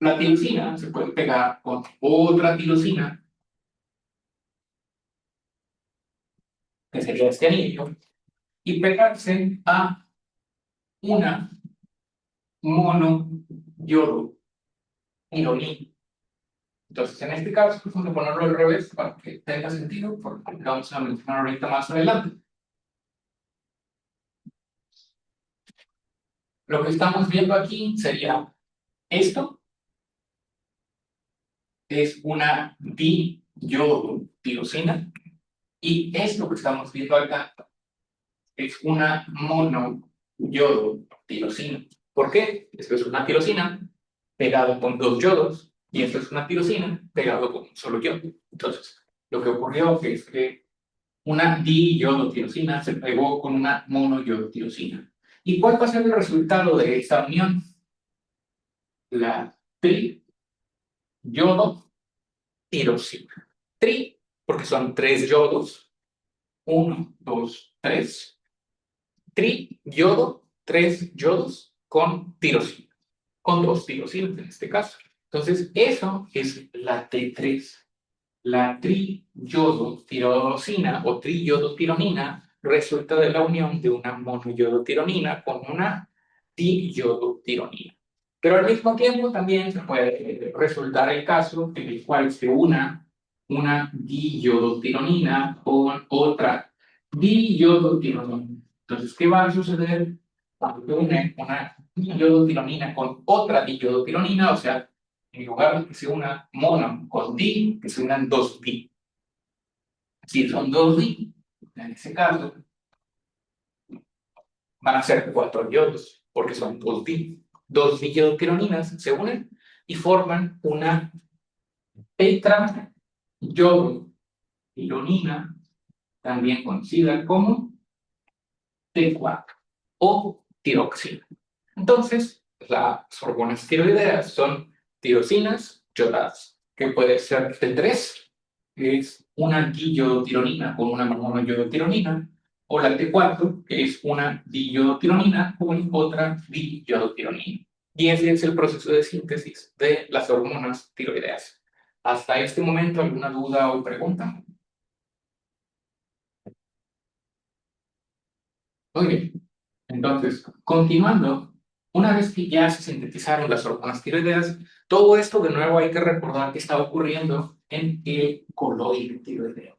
la tirosina se puede pegar con otra tirosina, que sería este anillo, y pegarse a una monoyodotironina. Entonces, en este caso, vamos a ponerlo al revés para que tenga sentido, porque lo vamos a mencionar ahorita más adelante. Lo que estamos viendo aquí sería esto, es una diyodotirosina, y esto que estamos viendo acá es una monoyodotirosina. ¿Por qué? Esto es una tirosina pegado con dos yodos, y esto es una tirosina pegado con un solo yodo. Entonces, lo que ocurrió es que una diyodotirosina se pegó con una monoyodotirosina. ¿Y cuál va a ser el resultado de esta unión? La triyodotirosina. Tri, porque son tres yodos. Uno, dos, tres. Triyodo, tres yodos con tirosina. Con dos tirosinas en este caso. Entonces, eso es la T3. La triyodotirosina o triyodotironina resulta de la unión de una monoyodotironina con una diyodotironina. Pero al mismo tiempo también se puede resultar el caso en el cual se una diyodotironina con otra diyodotironina. Entonces, ¿qué va a suceder cuando se une una diyodotironina con otra diyodotironina? O sea, en lugar de que se una mono con di, que se unan dos di. Si son dos di, en ese caso, van a ser cuatro yodos, porque son dos di. Dos diyodopironinas se unen y forman una tetrayodotironina, también conocida como T4 o tiroxina. Entonces, las hormonas tiroideas son tirosinas yodadas, que puede ser T3, que es una diyodotironina con una monoyodotironina, o la T4, que es una diyodotironina con otra diyodotironina. Y ese es el proceso de síntesis de las hormonas tiroideas. Hasta este momento, ¿alguna duda o pregunta? Muy bien. Entonces, continuando, una vez que ya se sintetizaron las hormonas tiroideas, todo esto de nuevo hay que recordar que está ocurriendo en el coloide tiroideo.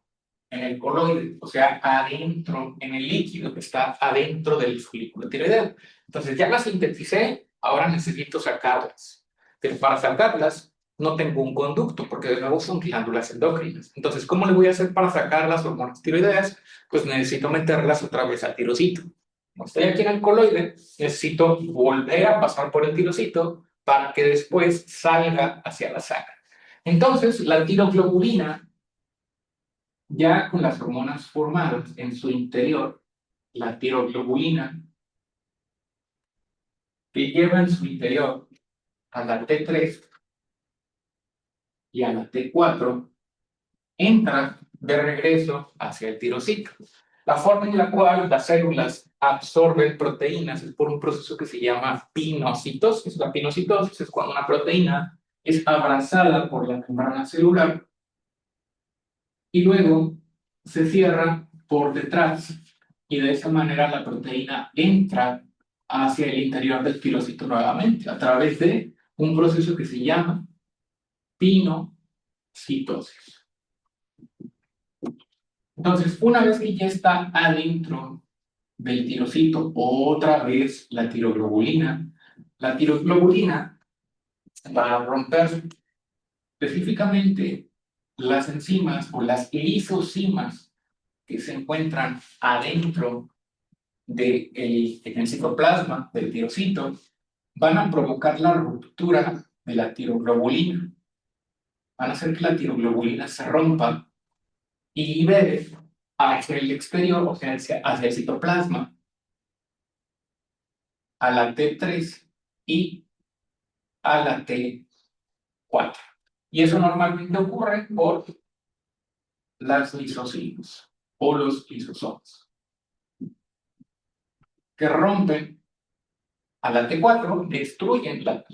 En el coloide, o sea, adentro, en el líquido que está adentro del folículo tiroideo. Entonces, ya las sinteticé, ahora necesito sacarlas. Pero para sacarlas, no tengo un conducto, porque de nuevo son glándulas endocrinas. Entonces, ¿cómo le voy a hacer para sacar las hormonas tiroideas? Pues necesito meterlas otra vez al tirocito. Como estoy aquí en el coloide, necesito volver a pasar por el tirocito para que después salga hacia la sangre. Entonces, la tiroglobulina, ya con las hormonas formadas en su interior, la tiroglobulina, que lleva en su interior a la T3 y a la T4, entra de regreso hacia el tirocito. La forma en la cual las células absorben proteínas es por un proceso que se llama pinocitosis. La pinocitosis es cuando una proteína es abrazada por la membrana celular y luego se cierra por detrás, y de esa manera la proteína entra hacia el interior del tirocito nuevamente a través de un proceso que se llama pinocitosis. Entonces, una vez que ya está adentro del tirocito, otra vez la tiroglobulina va a romper específicamente las enzimas o las lisosimas que se encuentran adentro en el citoplasma del tirocito, van a provocar la ruptura de la tiroglobulina. Van a hacer que la tiroglobulina se rompa y libere hacia el exterior, o sea, hacia el citoplasma, a la T3 y a la T4. Y eso normalmente ocurre por las lisosimas o los lisosomas, que rompen a la T4, destruyen la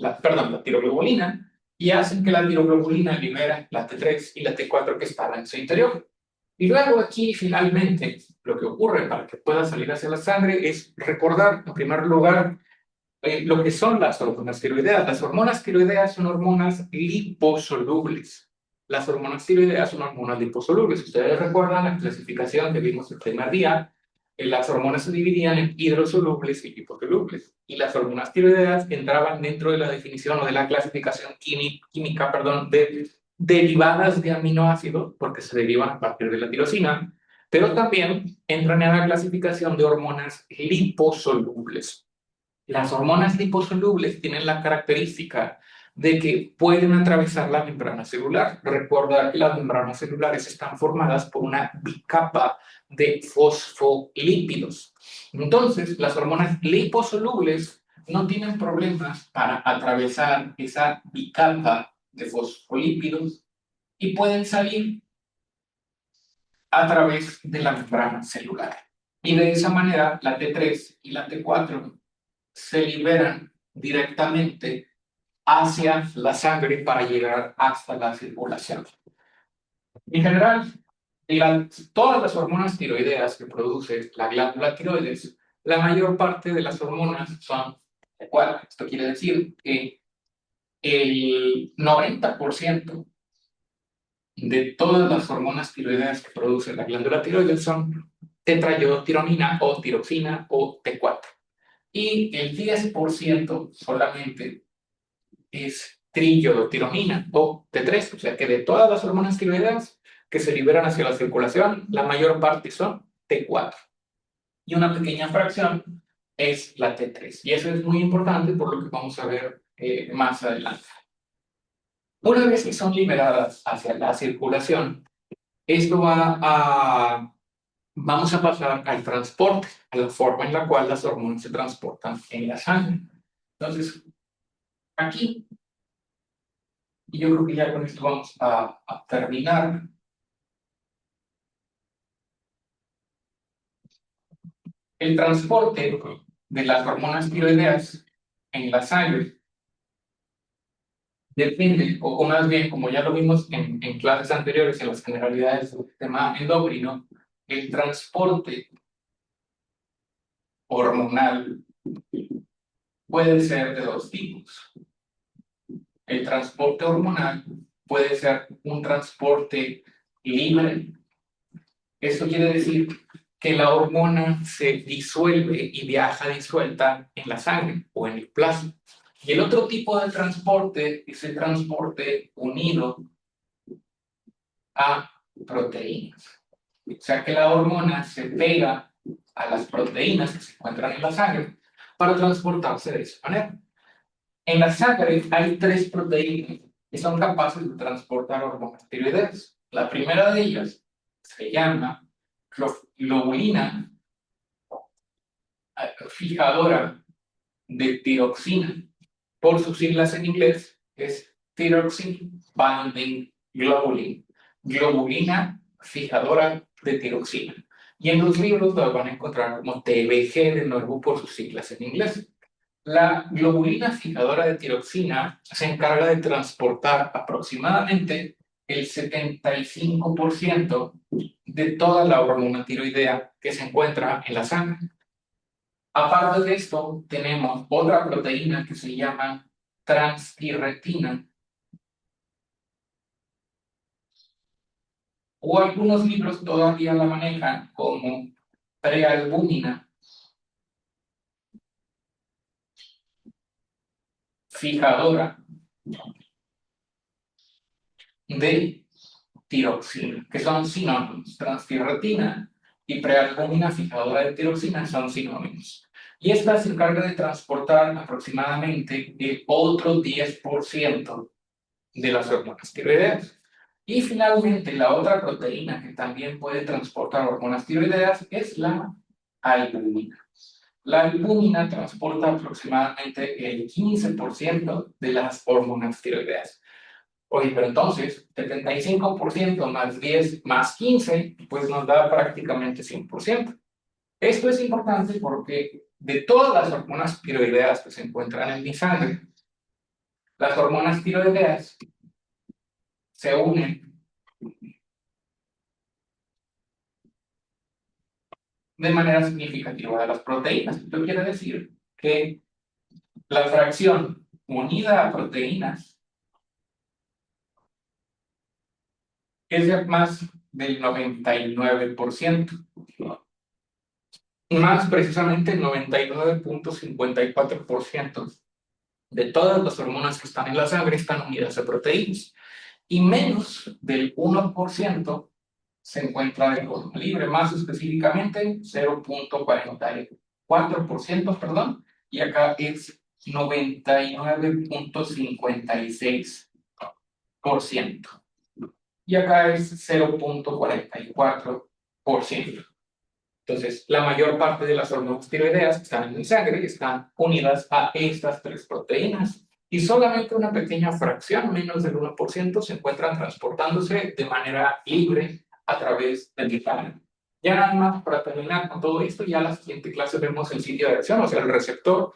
tiroglobulina y hacen que la tiroglobulina libera la T3 y la T4 que están en su interior. Y luego aquí finalmente lo que ocurre para que pueda salir hacia la sangre es recordar en primer lugar lo que son las hormonas tiroideas. Las hormonas tiroideas son hormonas liposolubles. Las hormonas tiroideas son hormonas liposolubles. Ustedes recuerdan la clasificación que vimos el primer día. Las hormonas se dividían en hidrosolubles y liposolubles. Y las hormonas tiroideas entraban dentro de la definición o de la clasificación química, de derivadas de aminoácidos, porque se derivan a partir de la tirosina, pero también entran en la clasificación de hormonas liposolubles. Las hormonas liposolubles tienen la característica de que pueden atravesar la membrana celular. Recordar que las membranas celulares están formadas por una bicapa de fosfolípidos. Entonces, las hormonas liposolubles no tienen problemas para atravesar esa bicapa de fosfolípidos y pueden salir a través de la membrana celular. Y de esa manera, la T3 y la T4 se liberan directamente hacia la sangre para llegar hasta la circulación. En general, todas las hormonas tiroideas que produce la glándula tiroides, la mayor parte de las hormonas son iguales. Esto quiere decir que el 90% de todas las hormonas tiroideas que produce la glándula tiroides son tetrayodotironina o tiroxina o T4. Y el 10% solamente es triiodotironina o T3, o sea que de todas las hormonas tiroideas que se liberan hacia la circulación, la mayor parte son T4 y una pequeña fracción es la T3. Y eso es muy importante por lo que vamos a ver más adelante. Una vez que son liberadas hacia la circulación, esto vamos a pasar al transporte, a la forma en la cual las hormonas se transportan en la sangre. Entonces, aquí, y yo creo que ya con esto vamos a terminar. El transporte de las hormonas tiroideas en la sangre depende, o más bien, como ya lo vimos en clases anteriores, en las generalidades del sistema endocrino, el transporte hormonal puede ser de dos tipos. El transporte hormonal puede ser un transporte libre. Esto quiere decir que la hormona se disuelve y viaja disuelta en la sangre o en el plasma. Y el otro tipo de transporte es el transporte unido a proteínas. O sea que la hormona se pega a las proteínas que se encuentran en la sangre para transportarse de esa manera. En la sangre hay tres proteínas que son capaces de transportar hormonas tiroideas. La primera de ellas se llama globulina fijadora de tiroxina. Por sus siglas en inglés es Thyroxine Binding Globulin. Globulina fijadora de tiroxina. Y en los libros lo van a encontrar como TBG de nuevo por sus siglas en inglés. La globulina fijadora de tiroxina se encarga de transportar aproximadamente el 75% de toda la hormona tiroidea que se encuentra en la sangre. Aparte de esto, tenemos otra proteína que se llama transthyretina, o algunos libros todavía la manejan como prealbúmina fijadora de tiroxina, que son sinónimos. Transtiratina y prealbúmina fijadora de tiroxina son sinónimos. Y esta se encarga de transportar aproximadamente el otro 10% de las hormonas tiroideas. Y finalmente, la otra proteína que también puede transportar hormonas tiroideas es la albúmina. La albúmina transporta aproximadamente el 15% de las hormonas tiroideas. Oye, pero entonces, 75% más 10 más 15, pues nos da prácticamente 100%. Esto es importante porque de todas las hormonas tiroideas que se encuentran en mi sangre, las hormonas tiroideas se unen de manera significativa a las proteínas. Esto quiere decir que la fracción unida a proteínas es de más del 99%. Más precisamente el 99.54% de todas las hormonas que están en la sangre están unidas a proteínas. Y menos del 1% se encuentra de forma libre, más específicamente 0.44%, perdón, y acá es 99.56%. Y acá es 0.44%. Entonces, la mayor parte de las hormonas tiroideas que están en mi sangre están unidas a estas tres proteínas. Y solamente una pequeña fracción, menos del 1%, se encuentran transportándose de manera libre a través del hipotálamo. Ya nada más para terminar con todo esto, ya en la siguiente clase vemos el sitio de acción, o sea, el receptor,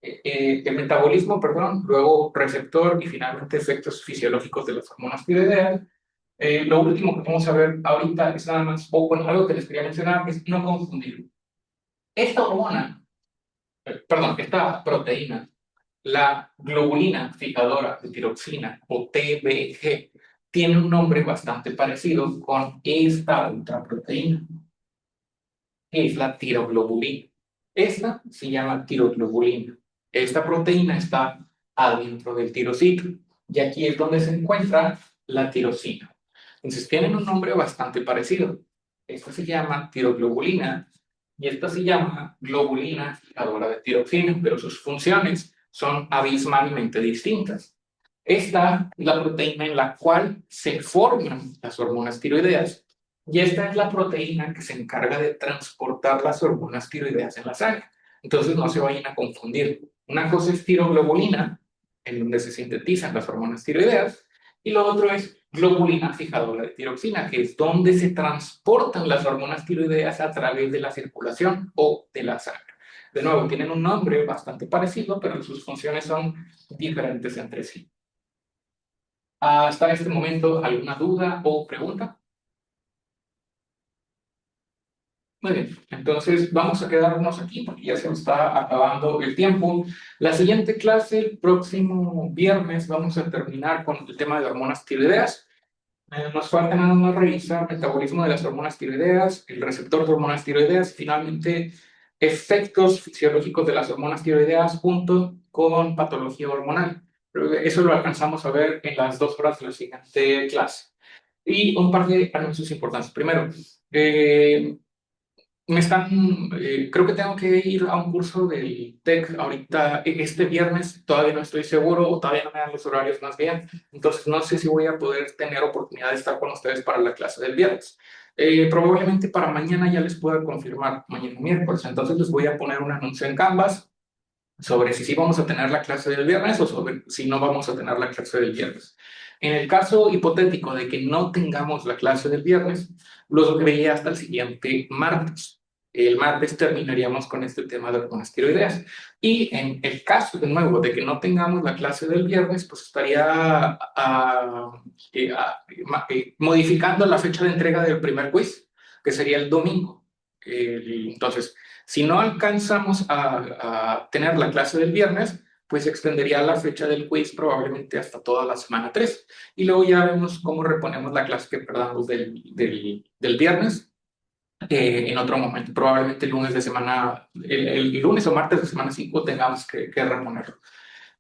el metabolismo, perdón, luego receptor y finalmente efectos fisiológicos de las hormonas tiroideas. Lo último que vamos a ver ahorita es nada más, o bueno, algo que les quería mencionar es no confundir. Esta hormona, perdón, esta proteína, la globulina fijadora de tiroxina o TBG, tiene un nombre bastante parecido con esta otra proteína, que es la tiroglobulina. Esta se llama tiroglobulina. Esta proteína está adentro del tirocito y aquí es donde se encuentra la tirosina. Entonces tienen un nombre bastante parecido. Esta se llama tiroglobulina y esta se llama globulina fijadora de tiroxina, pero sus funciones son abismalmente distintas. Esta es la proteína en la cual se forman las hormonas tiroideas y esta es la proteína que se encarga de transportar las hormonas tiroideas en la sangre. Entonces no se vayan a confundir. Una cosa es tiroglobulina, en donde se sintetizan las hormonas tiroideas, y lo otro es globulina fijadora de tiroxina, que es donde se transportan las hormonas tiroideas a través de la circulación o de la sangre. De nuevo, tienen un nombre bastante parecido, pero sus funciones son diferentes entre sí. Hasta este momento, ¿alguna duda o pregunta? Muy bien, entonces vamos a quedarnos aquí porque ya se nos está acabando el tiempo. La siguiente clase, el próximo viernes, vamos a terminar con el tema de hormonas tiroideas. Nos falta nada más revisar metabolismo de las hormonas tiroideas, el receptor de hormonas tiroideas, y finalmente efectos fisiológicos de las hormonas tiroideas junto con patología hormonal. Pero eso lo alcanzamos a ver en las 2 horas de la siguiente clase. Y un par de anuncios importantes. Primero, creo que tengo que ir a un curso del TEC ahorita, este viernes, todavía no estoy seguro, o todavía no me dan los horarios más bien, entonces no sé si voy a poder tener oportunidad de estar con ustedes para la clase del viernes. Probablemente para mañana ya les pueda confirmar, mañana miércoles, entonces les voy a poner un anuncio en Canvas sobre si sí vamos a tener la clase del viernes o sobre si no vamos a tener la clase del viernes. En el caso hipotético de que no tengamos la clase del viernes, los vería hasta el siguiente martes. El martes terminaríamos con este tema de hormonas tiroideas. Y en el caso, de nuevo, de que no tengamos la clase del viernes, pues estaría modificando la fecha de entrega del primer quiz, que sería el domingo. Entonces, si no alcanzamos a tener la clase del viernes, pues se extendería la fecha del quiz probablemente hasta toda la semana 3. Y luego ya vemos cómo reponemos la clase que perdamos del viernes en otro momento. Probablemente el lunes de semana, el lunes o martes de semana 5 tengamos que reponerlo.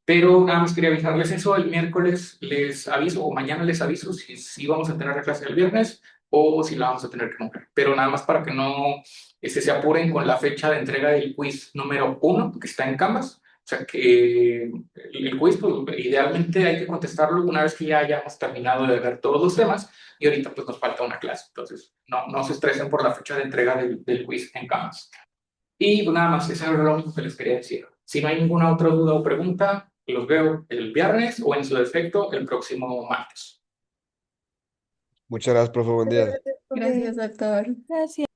Pero nada más quería avisarles eso. El miércoles les aviso o mañana les aviso si vamos a tener la clase el viernes o si la vamos a tener que mover. Pero nada más para que no se apuren con la fecha de entrega del quiz número 1 que está en Canvas. O sea que el quiz, pues idealmente hay que contestarlo una vez que ya hayamos terminado de ver todos los temas y ahorita pues nos falta una clase. Entonces no se estresen por la fecha de entrega del quiz en Canvas. Y pues, nada más, eso era lo único que les quería decir. Si no hay ninguna otra duda o pregunta, los veo el viernes o en su defecto el próximo martes. Muchas gracias, profe. Buen día. Gracias, profe. Gracias, doctor. Gracias.